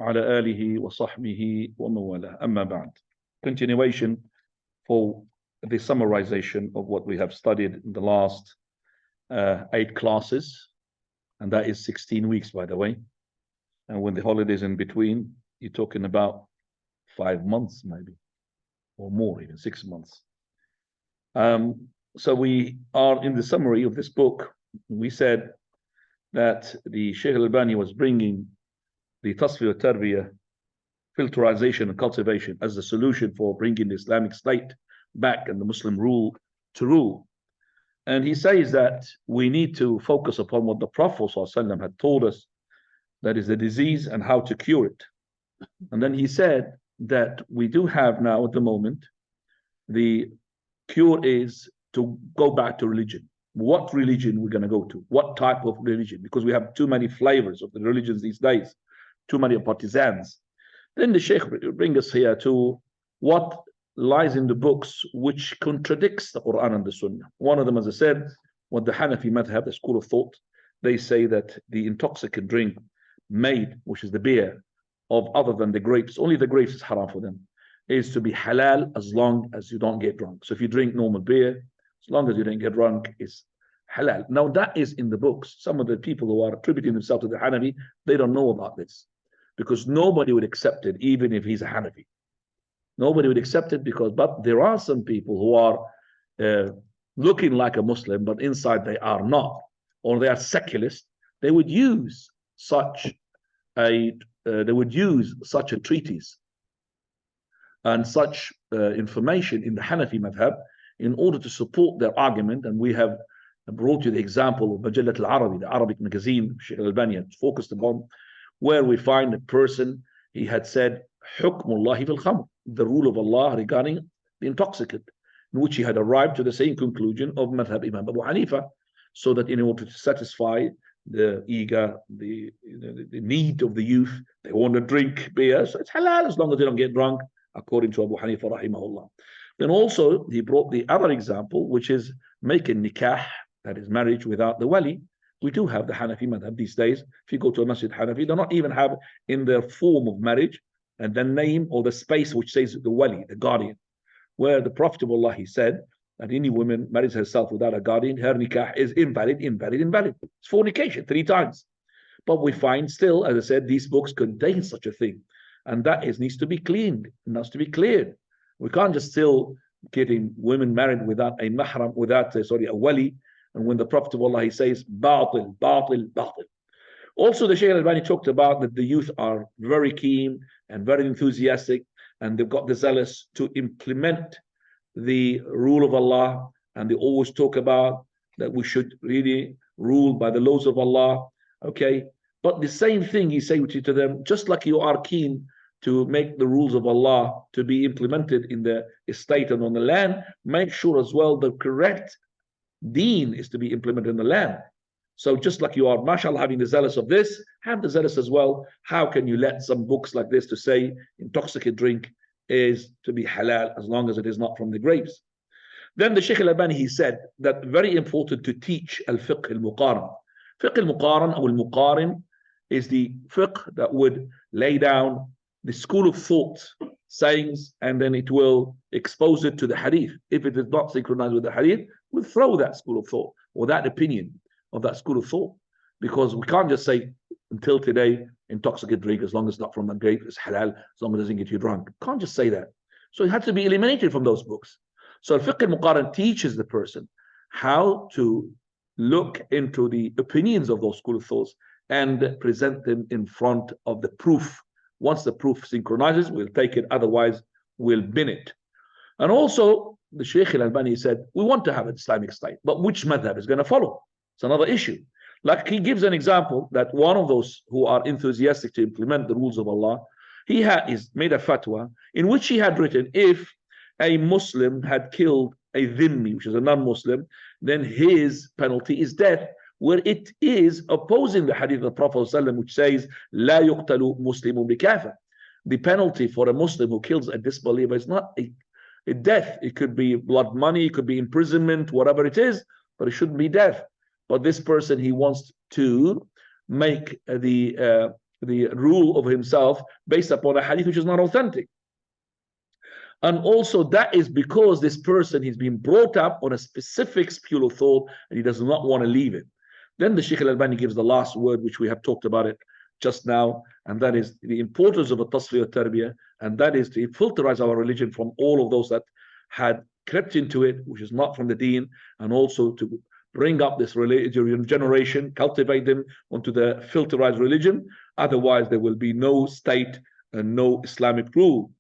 ala alihi wa sahbihi wa mawala. Amma ba'd. Continuation for the summarization of what we have studied in the last 8 classes, and that is 16 weeks, by the way. And when the holidays in between, you're talking about 5 months, maybe, or more, even 6 months. So we are in the summary of this book. We said that the Shaykh Al-Albani was bringing the Tasfiyah, Al-Tarbiyah, filterization and cultivation as the solution for bringing the Islamic State back and the Muslim rule to rule. And he says that we need to focus upon what the Prophet ﷺ had told us, that is the disease and how to cure it. And then he said that we do have now at the moment, the cure is to go back to religion. What religion we're going to go to? What type of religion? Because we have too many flavors of the religions these days, too many partisans. Then the Sheikh brings us here to what lies in the books which contradicts the Quran and the Sunnah. One of them, as I said, what the Hanafi madhab, the school of thought, they say that the intoxicant drink made, which is the beer, of other than the grapes, only the grapes is haram for them, is to be halal as long as you don't get drunk. So if you drink normal beer, as long as you don't get drunk, it's halal. Now that is in the books. Some of the people who are attributing themselves to the Hanafi, they don't know about this, because nobody would accept it, even if he's a Hanafi. Nobody would accept it but there are some people who are looking like a Muslim, but inside they are not, or they are seculist. They would use such a treatise and such information in the Hanafi madhab in order to support their argument. And we have brought you the example of Majallat al-Arabi, the Arabic magazine Shaykh Al-Albani had focused upon, where we find a person, he had said, Hukmullahi fil khamr, the rule of Allah regarding the intoxicant, in which he had arrived to the same conclusion of Madhab Imam Abu Hanifa, so that in order to satisfy the eager, the need of the youth, they want to drink beer, so it's halal as long as they don't get drunk, according to Abu Hanifa rahimahullah. Then also he brought the other example, which is making nikah, that is marriage without the wali. We do have the Hanafi madhab these days. If you go to a masjid Hanafi, they don't even have in their form of marriage and the name or the space which says the wali, the guardian, where the Prophet of Allah, he said that any woman marries herself without a guardian, her nikah is invalid, invalid, invalid. It's fornication 3 times. But we find still, as I said, these books contain such a thing, and that needs to be cleaned, it has to be cleared. We can't just still getting women married without a mahram, without a wali. And when the Prophet of Allah, he says, batil, batil, batil. Also, the Shaykh Al-Albani talked about that the youth are very keen and very enthusiastic, and they've got the zealous to implement the rule of Allah, and they always talk about that we should really rule by the laws of Allah. Okay, but the same thing he said to them, just like you are keen to make the rules of Allah to be implemented in the estate and on the land, make sure as well the correct deen is to be implemented in the land. So just like you are, mashallah, having the zealous of this, have the zealous as well. How can you let some books like this to say intoxicant drink is to be halal as long as it is not from the grapes? Then the Shaykh Al-Albani, he said that very important to teach al-fiqh al-muqaran. Fiqh al-muqaran or al-muqarin is the fiqh that would lay down the school of thought, sayings, and then it will expose it to the hadith. If it is not synchronized with the hadith, we'll throw that school of thought or that opinion of that school of thought, because we can't just say until today intoxicant drink, as long as it's not from the grape, it's halal, as long as it doesn't get you drunk. Can't just say that. So it had to be eliminated from those books. So Fiqh al-Muqaran teaches the person how to look into the opinions of those school of thoughts and present them in front of the proof. Once the proof synchronizes, we'll take it, otherwise we'll bin it. And also the Shaykh Al-Albani said, we want to have an Islamic state, but which madhab is going to follow? It's another issue. Like he gives an example that one of those who are enthusiastic to implement the rules of Allah, he is made a fatwa in which he had written, if a Muslim had killed a dhimmi, which is a non-Muslim, then his penalty is death, where it is opposing the hadith of the Prophet ﷺ, which says, La yuqtalu muslimun bikafir. The penalty for a Muslim who kills a disbeliever is not a death. It could be blood money, it could be imprisonment, whatever it is, but it shouldn't be death. But this person, he wants to make the rule of himself based upon a hadith which is not authentic. And also that is because this person, he's been brought up on a specific school of thought and he does not want to leave it. Then the Shaykh Al-Albani gives the last word, which we have talked about it just now, and that is the importance of a Tasfiyah Tarbiyah, and that is to filterize our religion from all of those that had crept into it, which is not from the deen, and also to bring up this generation, cultivate them onto the filterized religion. Otherwise, there will be no state and no Islamic rule.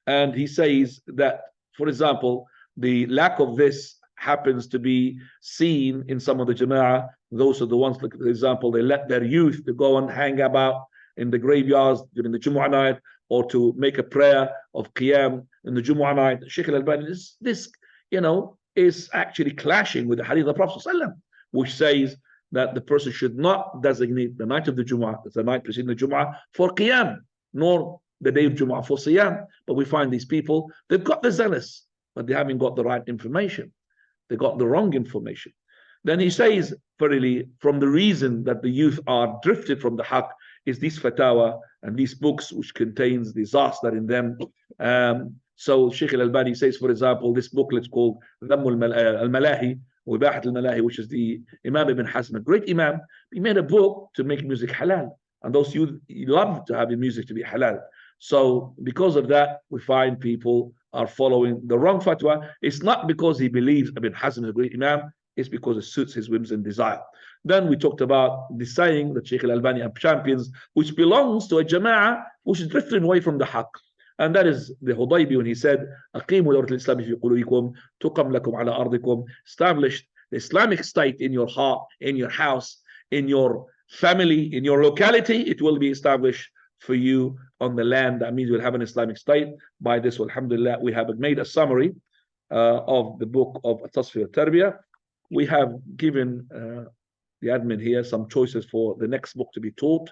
And he says that, for example, the lack of this happens to be seen in some of the Jama'ah. Those are the ones, like, for example, they let their youth to go and hang about in the graveyards during the Jumu'ah night, or to make a prayer of Qiyam in the Jumu'ah night. Shaykh Al-Albani, this is actually clashing with the hadith of the Prophet ﷺ, which says that the person should not designate the night of the Jumu'ah, the night preceding the Jumu'ah, for Qiyam, nor the day of Jumu'ah for Siyam. But we find these people, they've got the zealous, but they haven't got the right information. They got the wrong information. Then he says, verily, from the reason that the youth are drifted from the haqq is these fatawa and these books which contains disaster in them. So Shaykh Al-Albani says, for example, this booklet called Dhamm al-Malahi, Ibahat al-Malahi, which is the Imam Ibn Hazm, a great Imam. He made a book to make music halal. And those youth love to have the music to be halal. So because of that, we find people are following the wrong fatwa. It's not because he believes Ibn Hazm is a great Imam, it's because it suits his whims and desire. Then we talked about the saying that Shaykh Al-Albani champions, which belongs to a Jama'ah which is drifting away from the haqq. And that is the Hudaybi when he said, أقيموا دولة الإسلام في قلوبكم تقم لكم على أرضكم. Establish the Islamic state in your heart, in your house, in your family, in your locality. It will be established for you on the land. That means we'll have an Islamic state. By this, alhamdulillah, we have made a summary of the book of Al-Tasfiyah Tarbiyah. We have given the admin here some choices for the next book to be taught,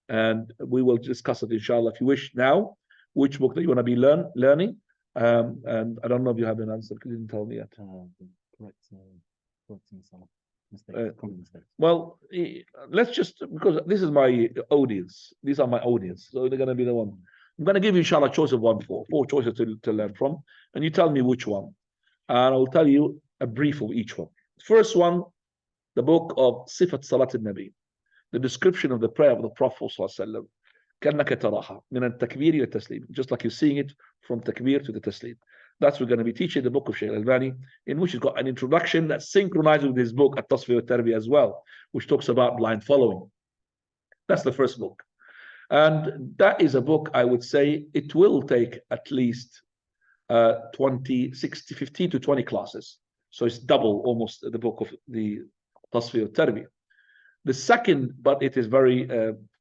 and we will discuss it inshallah if you wish now, which book that you want to be learning. And I don't know if you have an answer because you didn't tell me yet. Correcting some mistakes, common mistakes. Well, let's just, because this is my audience, these are my audience, so they're going to be the one. I'm going to give you inshallah a choice of four choices to learn from, and you tell me which one, and I'll tell you a brief of each one. First one, the book of Sifat Salat al-Nabi, the description of the prayer of the Prophet ﷺ. كأنك تراها من التكبير إلى التسليم, just like you're seeing it from takbir to the taslim. That's what we're going to be teaching the book of Shaykh Al-Albani, in which it's got an introduction that synchronizes with his book Al-Tasfiyah Tarbiyah as well, which talks about blind following. That's the first book. And that is a book, I would say, it will take at least 15 to 20 classes. So it's double almost the book of the Tasfiyah Tarbiyah. The second, but it is very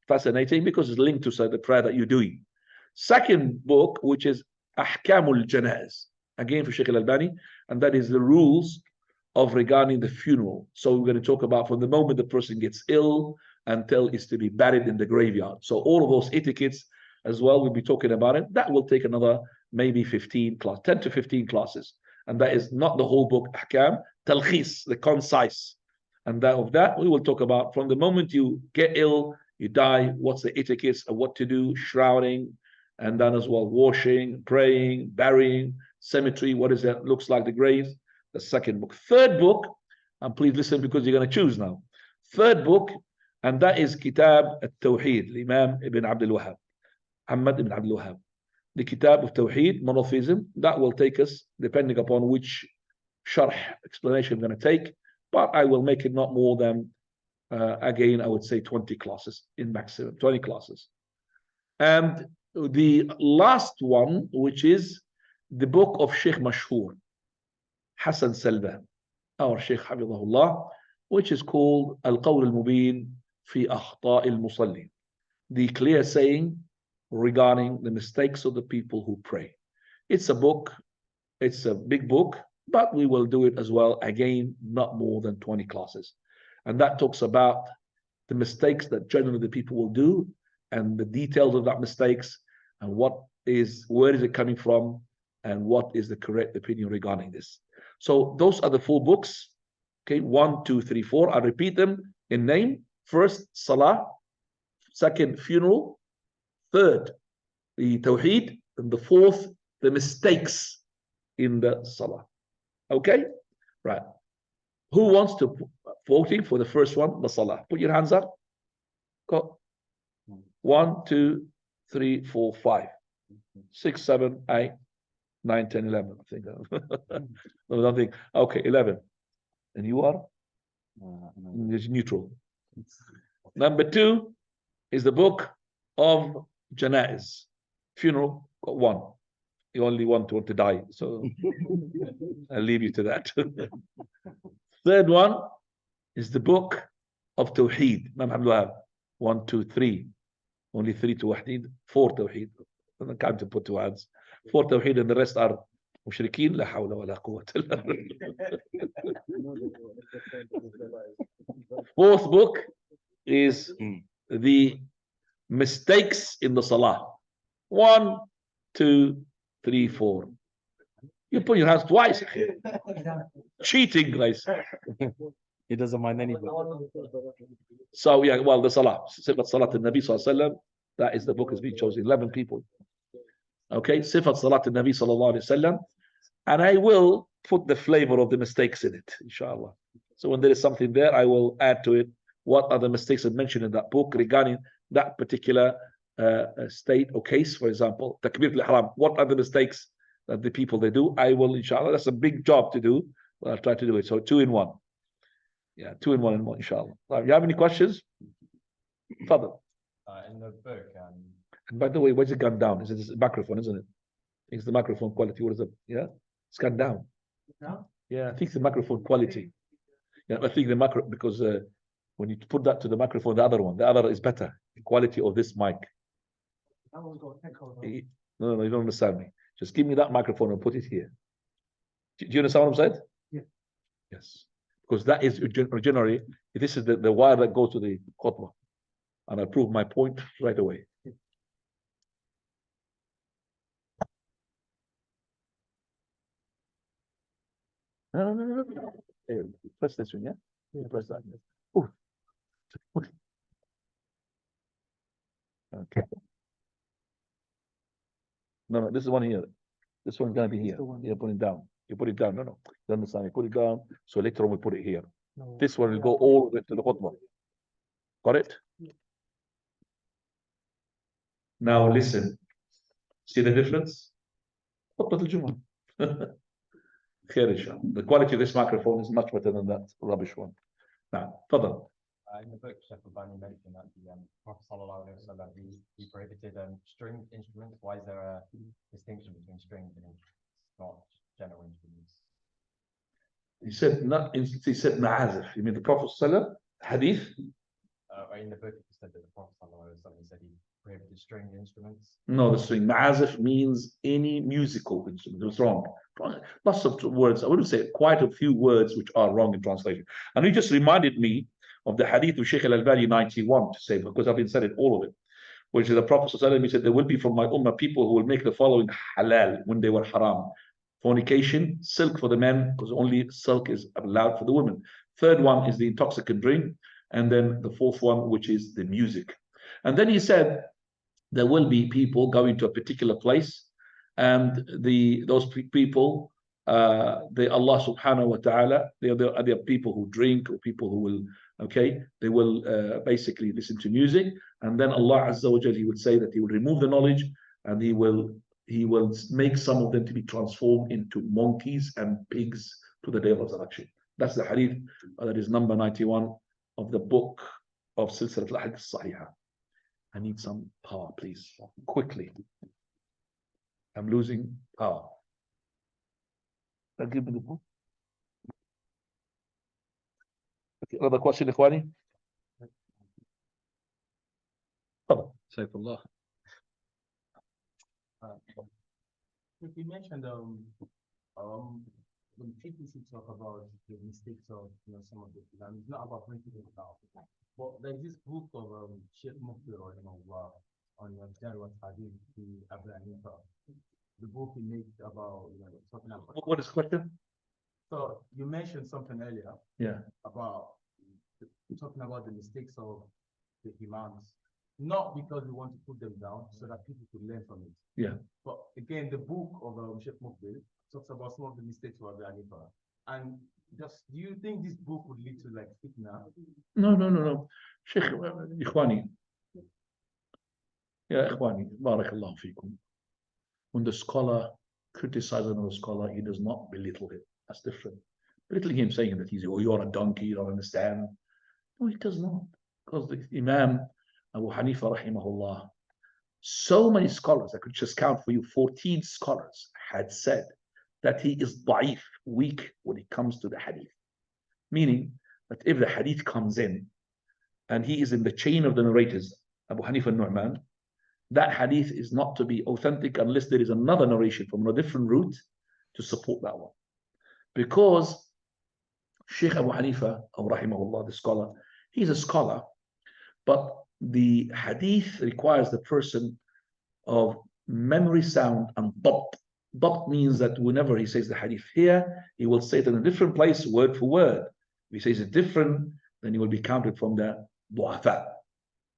fascinating because it's linked to the prayer that you're doing. Second book, which is Ahkamul Janaz, again for Shaykh Al-Albani, and that is the rules of regarding the funeral. So we're going to talk about from the moment the person gets ill until it's to be buried in the graveyard. So all of those etiquettes as well, we'll be talking about it. That will take another maybe 10 to 15 classes. And that is not the whole book, Ahkam, Talkhis, the concise. And that we will talk about from the moment you get ill, you die, what's the etiquettes of what to do, shrouding, and then as well washing, praying, burying, cemetery, what is that looks like, the graves. The second book. Third book, and please listen because you're going to choose now. Third book, and that is Kitab al-Tawheed, Imam Ibn Abdul Wahhab, Muhammad Ibn Abdul Wahhab. The Kitab of Tawheed, monotheism, that will take us, depending upon which sharh explanation I'm going to take, but I will make it not more than, again, I would say 20 classes in maximum, 20 classes. And the last one, which is the book of Sheikh Mashhur, Hassan Salban, our Sheikh Hafidhahullah, which is called Al-Qawl Al-Mubin fi Akhta' Al-Musalli, the clear saying regarding the mistakes of the people who pray. It's a book, it's a big book, but we will do it as well, again, not more than 20 classes. And that talks about the mistakes that generally the people will do and the details of that mistakes and where is it coming from and what is the correct opinion regarding this. So those are the 4 books. Okay, 1, 2, 3, 4. I'll repeat them in name. First, salah. Second, funeral. Third, the tawheed. And the fourth, the mistakes in the salah. Okay? Right. Who wants to voting for the first one, the salah? Put your hands up. Go. 1, 2, 3, 4, 5, 6, 7, 8, 9, 10, 11. I think. No, nothing. Okay, 11. And you are? It's neutral. Number 2 is the book of Janaiz. Funeral, got 1. You only want to die. So I'll leave you to that. Third one is the book of Tawheed. Imam Abdul Wahab. 1, 2, 3. Only 3 to Wahid. 4 Tawheed. I can't put 2 hands. 4 Tawheed and the rest are Mushrikeen. La hawla wa la quwwata. Fourth book is the mistakes in the Salah. 1, 2, 3, 4. You put your hands twice. Cheating, guys. He doesn't mind any book. So yeah, well, the Salah, Sifat Salat al-Nabi sallallahu alaihi wasallam, that is the book has been chosen. 11 people. Okay, Sifat Salat al-Nabi sallallahu alaihi wasallam, and I will put the flavor of the mistakes in it, inshallah. So when there is something there, I will add to it what are the mistakes I mentioned in that book regarding that particular state or case. For example, Takbir al-Ihram. What are the mistakes that the people they do? I will, inshallah. That's a big job to do, but I'll try to do it. So 2 in 1. Yeah, 2 in 1 in 1, inshallah. Right, you have any questions? Father. In the book, And by the way, where's it gone down? It's a microphone, isn't it? It's the microphone quality. What is it? Yeah, it's gone down. No? Yeah, I think it's the microphone quality. Yeah, I think the macro because when you put that to the microphone, the other is better. The quality of this mic. No, you don't understand me. Just give me that microphone and put it here. Do you understand what I'm saying? Yeah. Yes. Because that is originally, this is the wire that goes to the khutbah. And I'll prove my point right away. No. Here, press this one, yeah? Yeah, press that. Ooh. Okay. No, this is one here. This one's gonna be here. Yeah, put it down. You put it down. No. You understand? You put it down. So later on we put it here. No. This one will go all the way to the khutbah. Got it? Yeah. Now listen. See the difference? خطبة الجمعة. خير إن شاء الله. The quality of this microphone is much better than that rubbish one. Now, تفضل. In the book, Sheikh Al-Bani mentioned that the Prophet sallallahu alaihi wasallam he prohibited stringed instruments. Why is there a distinction between stringed and not general instruments? He said not. He said ma'azif. You mean the Prophet sallallahu hadith? In the book, he said that the Prophet sallallahu alaihi wasallam said he prohibited stringed instruments. No, the string. Ma'azif means any musical instrument. It was wrong. Lots of words. I wouldn't say quite a few words which are wrong in translation. And he just reminded me of the hadith of Sheikh Al-Albani 91 to say, because I've been said it, all of it, which is the Prophet ﷺ, he said, there will be from my ummah people who will make the following halal when they were haram. Fornication, silk for the men, because only silk is allowed for the women. Third one is the intoxicant drink. And then the fourth one, which is the music. And then he said, there will be people going to a particular place, and those people, they Allah subhanahu wa ta'ala, they are people who drink or people who will, okay, they will basically listen to music, and then Allah Azza wa Jal, he would say that he will remove the knowledge, and he will make some of them to be transformed into monkeys and pigs to the day of resurrection. That's the hadith that is number 91 of the book of Silsilat al-Hadith Sahihah. I need some power, please, quickly. I'm losing power. Give me the book. Okay, another question, Ikhwani? Saifullah. You mentioned when people should talk about the mistakes of some of the Islam, it's not about pointing it out. But there's this book of Sheikh Mufti on Jarwat Hadith, the Abu Hanifa. The book he made about talking about. What is the question? So you mentioned something earlier. Yeah. About talking about the mistakes of the imams, not because we want to put them down, so that people could learn from it. Yeah. But again, the book of Sheikh Mukbil talks about some of the mistakes of Abu Hanifa. And just, do you think this book would lead to like fitna? No. Sheikh, Ikhwani. Yeah, Ikhwani, barakallahu fikum. When the scholar criticizes another scholar, he does not belittle him. That's different. Belittling him, saying that he's, oh, you're a donkey, you don't understand. No, he does not. Because the Imam Abu Hanifa, rahimahullah, so many scholars, I could just count for you, 14 scholars had said that he is da'if, weak when it comes to the hadith. Meaning that if the hadith comes in and he is in the chain of the narrators, Abu Hanifa Nu'man, that hadith is not to be authentic unless there is another narration from a different route to support that one. Because Sheikh Abu Hanifa, rahimahullah, the scholar, he's a scholar, but the hadith requires the person of memory sound and dabt. Dabt means that whenever he says the hadith here, he will say it in a different place, word for word. If he says it different, then he will be counted from the du'afa.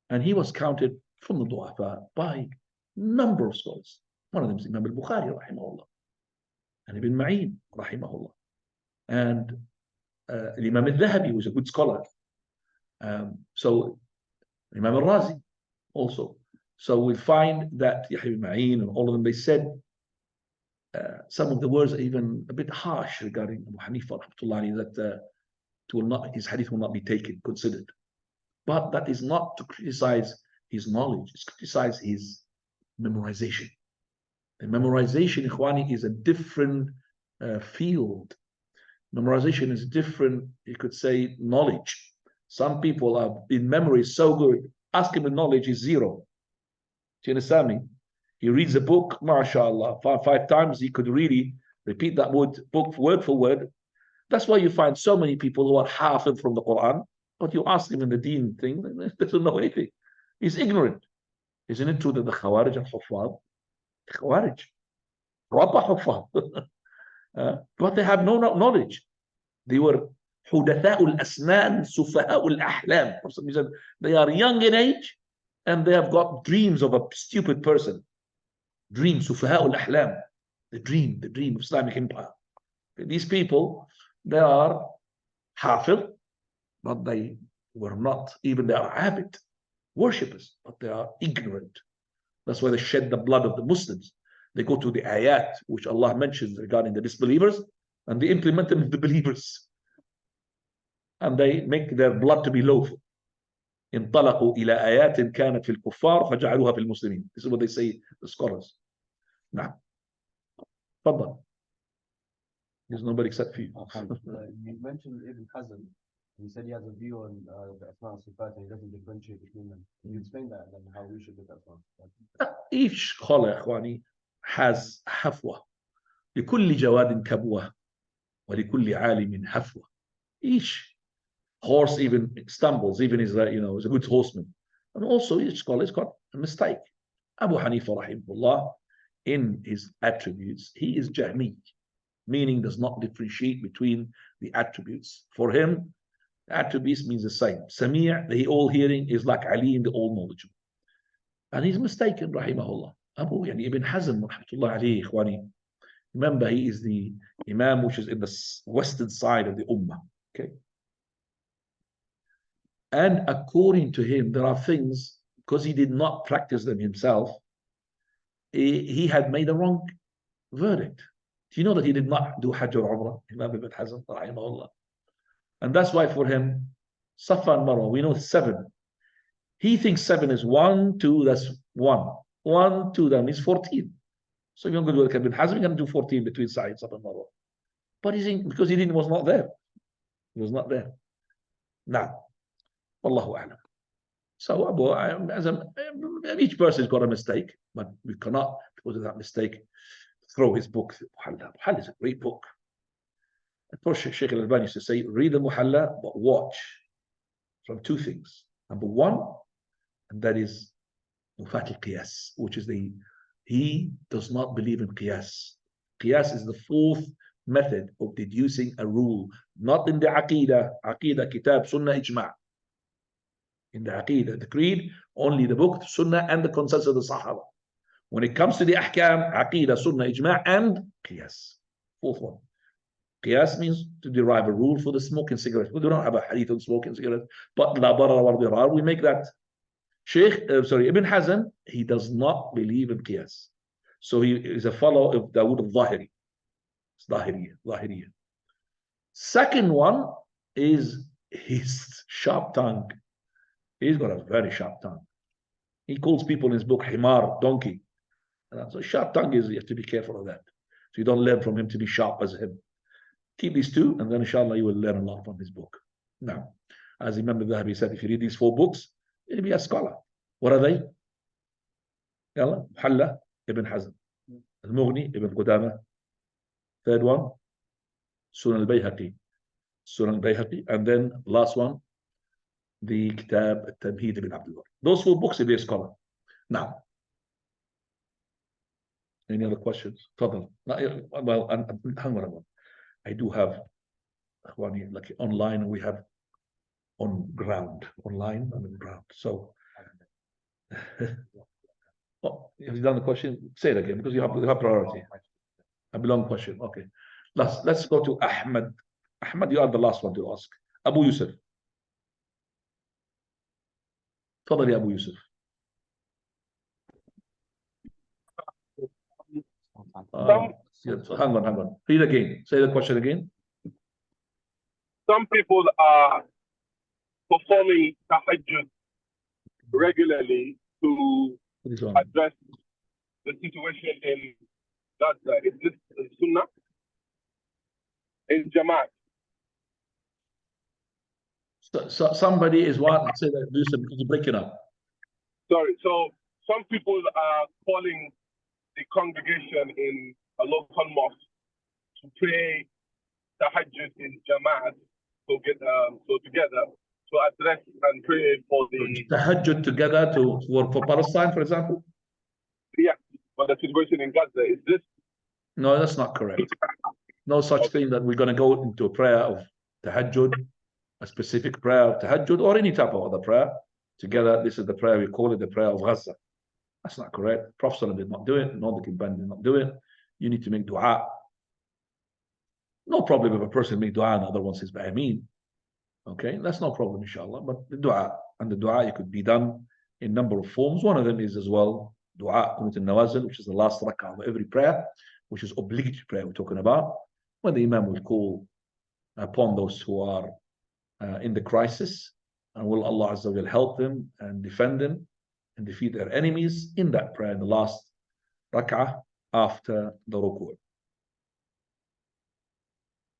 And he was counted from the du'afa by number of scholars. One of them is Imam al-Bukhari, rahimahullah, and Ibn Ma'in, rahimahullah. And Imam al-Dhahabi was a good scholar. So Imam al-Razi also. So we find that Yahya ibn Ma'in and all of them, they said some of the words are even a bit harsh regarding Abu Hanifa, rahmatullahi, that his hadith will not be taken, considered. But that is not to criticize his knowledge, it's to criticize his memorization. The memorization, Ikhwani, is a different field. Memorization is different, you could say, knowledge. Some people are in memory so good, ask him in knowledge is zero. Do you understand me? He reads a book, mashallah, five times, he could really repeat that book word for word. That's why you find so many people who are hafid from the Quran, but you ask him in the deen thing, they doesn't know anything. He's ignorant. Isn't it true that the Khawarij and Huffaz, Khawarij, proper Huffaz, but they have no knowledge. They were Hudatha'ul Asnan, Sufaha'ul Ahlam. For some reason, they are young in age and they have got dreams of a stupid person. Dream, Sufaha'ul Ahlam. The dream of Islamic empire. These people, they are Hafid, but they were not, even they are Abid, worshippers, but they are ignorant. That's why they shed the blood of the Muslims. They go to the ayat, which Allah mentions regarding the disbelievers, and they implement them in the believers. And they make their blood to be lawful. انطلقوا إلى آيات كانت في الكفار فجعلوها في المسلمين. This is what they say, the scholars. Now, تفضل. There's nobody except for you. You mentioned Ibn Hazm. He said he has a view on the Asma and Sifat and he doesn't differentiate between them. Can you explain that and how we should look at Asma? Each scholar, إخواني, has حفوة. لكل جواد كبوة ولكل عالم حفوة. Each horse even stumbles, even is a good horseman. And also each scholar has got a mistake. Abu Hanifa, rahimahullah, in his attributes, he is Jahmi, meaning does not differentiate between the attributes. For him, attributes means the same. Sami', the all hearing, is like Alim, the all knowledgeable. And he's mistaken, rahimahullah. Ibn Hazm, rahmatullah alayhi, ikhwani. Remember, he is the Imam which is in the western side of the Ummah. Okay. And according to him, there are things, because he did not practice them himself, he had made a wrong verdict. Do you know that he did not do Hajj or Umrah? Imam Ibn Hazm, rahimahullah. And that's why for him, Safa and Marwa, we know 7. He thinks 7 is 1, 2, that's 1. 1, 2, that means 14. So you're going to do Ibn Hazm, you're going to do 14 between Sa'i and Safa and Marwa. But because he was not there. He was not there. Now, Wallahu a'lam. So each person's got a mistake, but we cannot, because of that mistake, throw his book. Muhalla is a great book. Of course, Sheikh Al-Albani used to say, read the Muhalla, but watch from 2 things. Number 1, and that is Mufat al-Qiyas, which is he does not believe in Qiyas. Qiyas is the 4th method of deducing a rule, not in the Aqidah, Kitab, Sunnah, Ijma'. In the Aqidah, the Creed, only the book, Sunnah, and the consensus of the Sahaba. When it comes to the Ahkam, Aqidah, Sunnah, Ijma', and Qiyas. Fourth one. Qiyas means to derive a rule for the smoking cigarette. We do not have a hadith on smoking cigarette, but la darara wa dirar, we make that. Ibn Hazm, he does not believe in Qiyas. So he is a follower of Dawood al-Zahiri. It's Zahiriyya. Second one is his sharp tongue. He's got a very sharp tongue. He calls people in his book himar, donkey. So sharp tongue is, you have to be careful of that. So you don't learn from him to be sharp as him. Keep these two, and then inshallah you will learn a lot from his book. Now, as Imam al-Dhahabi said, if you read these 4 books, you'll be a scholar. What are they? Yalla, Muhalla, Ibn Hazm. Al-Mughni, Ibn Qudama. Third one, Sunan al-Bayhaqi. And then last one, the Kitab al-Tamheed ibn Abdullah. Those 4 books, you'll be a scholar. Now, any other questions? Well, hang on. I do have like online, we have on ground. Online and on ground. So oh, have you done the question? Say it again, because you have priority. A long question. Okay. Let's go to Ahmed. Ahmed, you are the last one to ask. Abu Yusuf. تفضل يا أبو يوسف. Hang on. Read again. Say the question again. Some people are performing tahajjud regularly to address the situation in Gaza. Is this Sunnah? In Jamaat? So somebody is what? Say that, Yusuf, you're breaking up. Sorry. So some people are calling the congregation in a local mosque to pray tahajjud in Jamaat, so together to address and pray for the tahajjud together for Palestine, for example. Yeah, for the situation in Gaza. Is this? No, that's not correct. No such thing that we're going to go into a prayer of tahajjud, a specific prayer of tahajjud, or any type of other prayer together. This is the prayer, we call it the prayer of Gaza. That's not correct. Prophet did not do it, nor the Qibban did not do it. You need to make dua. No problem if a person make dua and the other one says Ameen. Okay, that's no problem, inshallah. But the dua, it could be done in a number of forms. One of them is as well dua, Qunut al-Nawazil, which is the last rak'ah of every prayer, which is obligatory prayer we're talking about, when the Imam will call upon those who are in the crisis, and will Allah Azza wa Jal help them and defend them and defeat their enemies in that prayer, in the last rak'ah after the ruku'.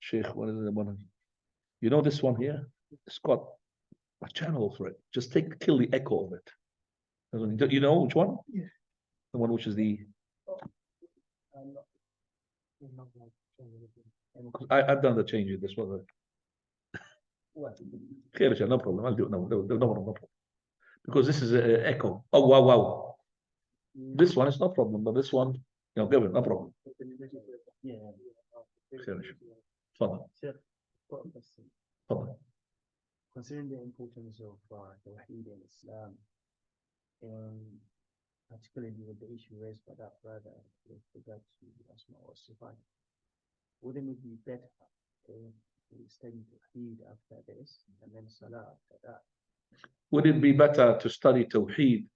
Sheikh, what is the one? You know this one here? It's got a channel for it. Just kill the echo of it. You know which one? Yeah. The one which is the. I've done the changes. This one. No problem. I'll do it. No problem. Because this is an echo. Oh wow. This one is no problem, but this one, give it, no problem. Yeah. Fine. Considering the importance of Tawheed in Islam, particularly with the issue raised by that brother with regard to Asma or Sifat, wouldn't it be better if we study Tawheed after this and then Salah after that? Would it be better to study Tawheed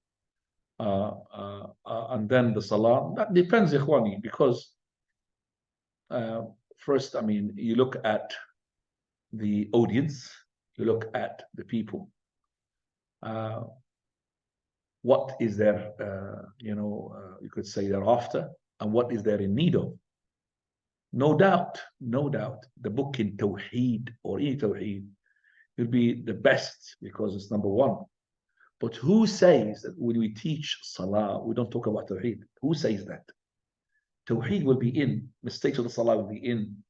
and then the Salah? That depends, Ikhwani, because first, you look at the audience, you look at the people. What is there, you could say they're after, and what is there in need of? No doubt, the book in Tawheed or any Tawheed will be the best because it's number one. But who says that when we teach Salah, we don't talk about Tawheed? Who says that? Tawheed will be in, mistakes of the Salah will be in.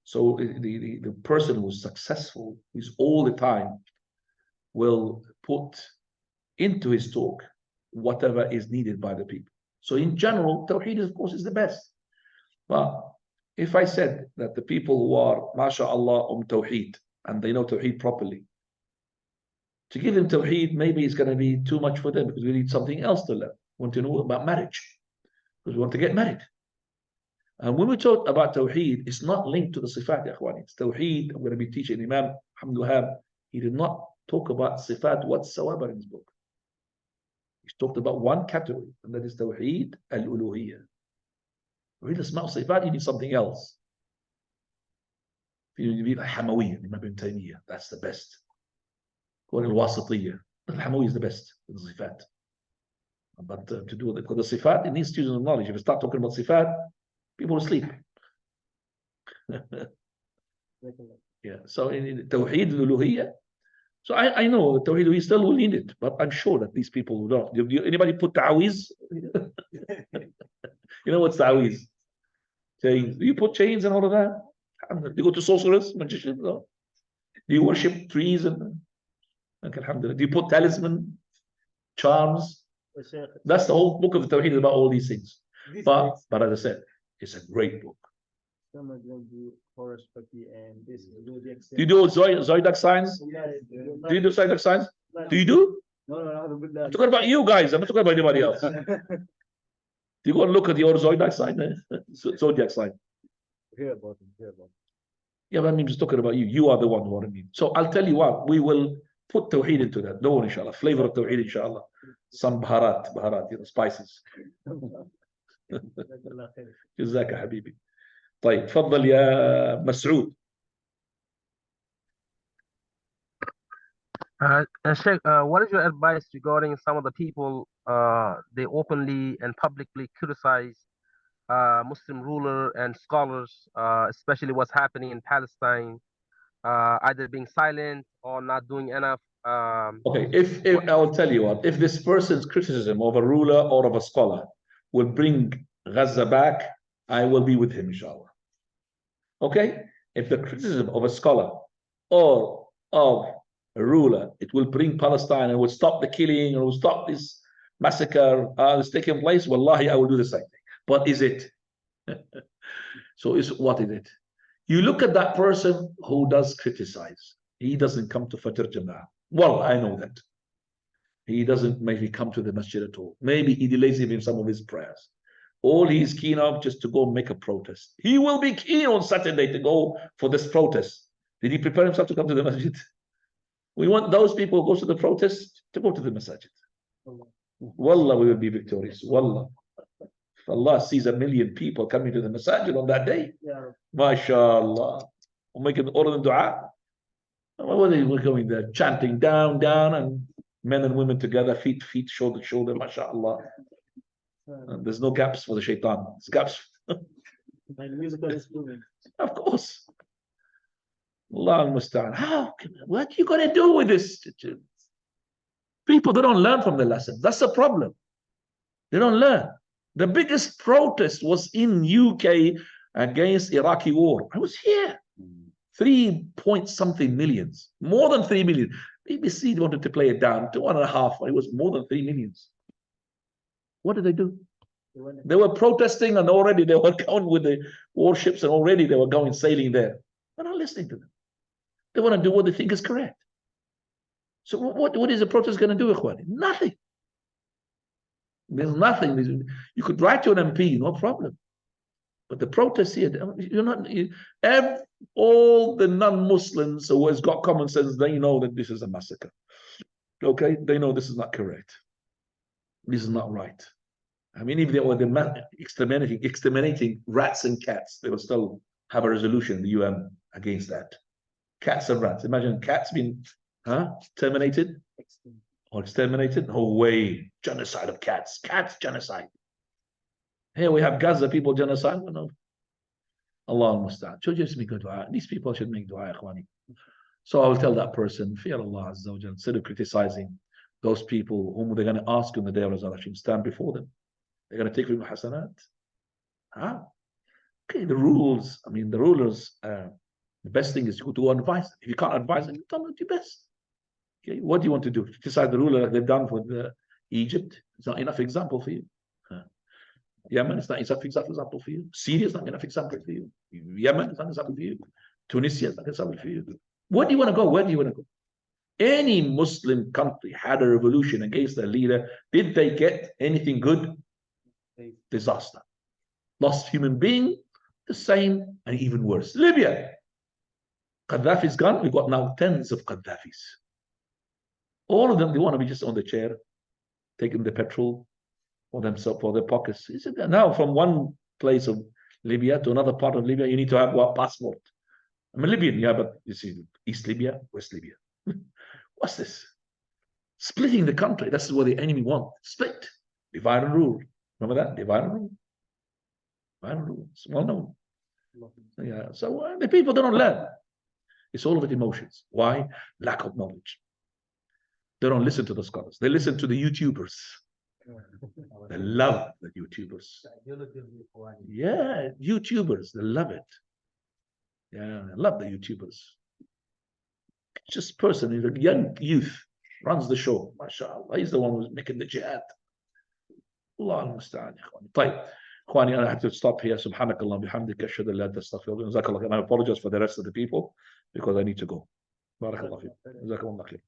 So the person who's successful, who's all the time, will put into his talk whatever is needed by the people. So in general, Tawheed, of course, is the best. But if I said that the people who are, MashaAllah, Tawheed, and they know Tawheed properly, To give them Tawheed, maybe it's going to be too much for them because we need something else to learn. We want to know about marriage because we want to get married. And when we talk about Tawheed, it's not linked to the Sifat, ya Akhwani. It's Tawheed. I'm going to be teaching Imam Hamd Wahab. He did not talk about Sifat whatsoever in his book. He's talked about one category, and that is Tawheed al-Uluhiyyah. Read Asma' Sifat, you need something else. You need Hamawiyya, Imam Ibn Taymiyyah. That's the best. Or al-Wasitiyyah. Al-Hamawiyya is the best in Sifat. But to do it, because the Sifat, it needs students of knowledge. If you start talking about Sifat, people will sleep. Yeah. So in Tawheed al-Uluhiyyah, so I know the Tawheed, we still will need it, but I'm sure that these people will not. Anybody put ta'awiz? You know what's ta'awiz? Chains. Do you put chains and all of that? Do you go to sorcerers, magicians? No. Do you worship trees and alhamdulillah? Do you put talisman, charms? That's the whole book of the Tawheed about all these things. But as I said, it's a great book. Some are going to do horoscopy and this. Do you do zodiac signs? Do you do zodiac signs? Do you do? No. I'm talking about you guys. I'm not talking about anybody else. Do you go and look at your zodiac sign? Zodiac sign. Hear about it. Yeah, but I'm just talking about you. You are the one who are in need. So I'll tell you what, we will put Tawheed into that. Don't worry, inshallah. Flavor of Tawheed, inshallah. Some baharat, spices. جزاك حبيبي. طيب تفضل يا مسعود. Sheikh, what is your advice regarding some of the people they openly and publicly criticize Muslim ruler and scholars, especially what's happening in Palestine, either being silent or not doing enough? Okay, if I will tell you what, if this person's criticism of a ruler or of a scholar will bring Gaza back, I will be with him, inshallah. Okay? If the criticism of a scholar or of a ruler, it will bring Palestine and will stop the killing or will stop this massacre that's taking place, wallahi, I will do the same thing. But is it? So what is it? You look at that person who does criticize. He doesn't come to Fajr Jama'ah. Well, I know that. He doesn't maybe come to the masjid at all. Maybe he delays even some of his prayers. All he's keen of just to go make a protest. He will be keen on Saturday to go for this protest. Did he prepare himself to come to the masjid? We want those people who go to the protest to go to the masjid. Wallah, we will be victorious. Wallah. If Allah sees 1 million people coming to the masjid on that day, MashaAllah. We'll make all of them dua. We're going there, chanting down, and men and women together, feet, shoulder to shoulder, MashaAllah. And there's no gaps for the shaitan. There's gaps. Musical instrument. Of course. Allah al-Musta'an. What are you going to do with this? People, they don't learn from the lesson. That's the problem. They don't learn. The biggest protest was in UK against Iraqi war. I was here. 3-point-something millions. More than 3 million. BBC wanted to play it down to 1.5. It was more than 3 millions. What did they do? They were protesting and already they were going with the warships and already they were going sailing there. We're not listening to them. They want to do what they think is correct. So what is the protest going to do, Ikhwani? Nothing. There's nothing. You could write to an MP, no problem. But the protest here, you're not. All the non-Muslims who has got common sense, they know that this is a massacre. Okay, they know this is not correct. This is not right. I mean, if they were exterminating rats and cats, they will still have a resolution in the UN against that. Cats and rats. Imagine cats being terminated or exterminated. No way. Genocide of cats. Cats genocide. Here we have Gaza people genocide. Well, no. Allah al-Musta'an. So just make dua. These people should make dua, Ikhwani. So I will tell that person, fear Allah Azza wa Jal, instead of criticizing those people whom they're going to ask on the day of resurrection, stand before them. They're going to take from hasanat. Okay, the rules. I mean, the rulers. The best thing is to go to advise them. If you can't advise them, you tell them do your best. Okay, what do you want to do? Criticize the ruler like they've done for Egypt? It's not enough example for you. Yemen is not enough example for you. Syria is not enough example for you. Yemen is not example for you. Tunisia is not example for you. Where do you want to go? Where do you want to go? Any Muslim country had a revolution against their leader, did they get anything good? Disaster. Lost human being, the same and even worse. Libya. Gaddafi's gone. We've got now tens of Gaddafis. All of them, they want to be just on the chair, taking the petrol for themselves, for their pockets. Now from one place of Libya to another part of Libya, you need to have what passport? I'm a Libyan, yeah, but you see, East Libya, West Libya. What's this? Splitting the country. That's what the enemy wants. Split. Divide and rule. Remember that? Divide and rule. Divide and rule. It's well known. Yeah. So the people don't learn. It's all of it emotions. Why? Lack of knowledge. They don't listen to the scholars. They listen to the YouTubers. They love the YouTubers. Yeah, YouTubers. They love it. Yeah, I love the YouTubers. Just person, he's a young youth, runs the show. MashaAllah. He's the one who's making the jihad. Allah al-Musta'an. طيب. Ikhwani, I have to stop here. Subhanakallah bihamdika ashhadu an la ilaha illa anta astaghfiruka. And I apologize for the rest of the people because I need to go. Barakallah fiik. Jazakallah khair.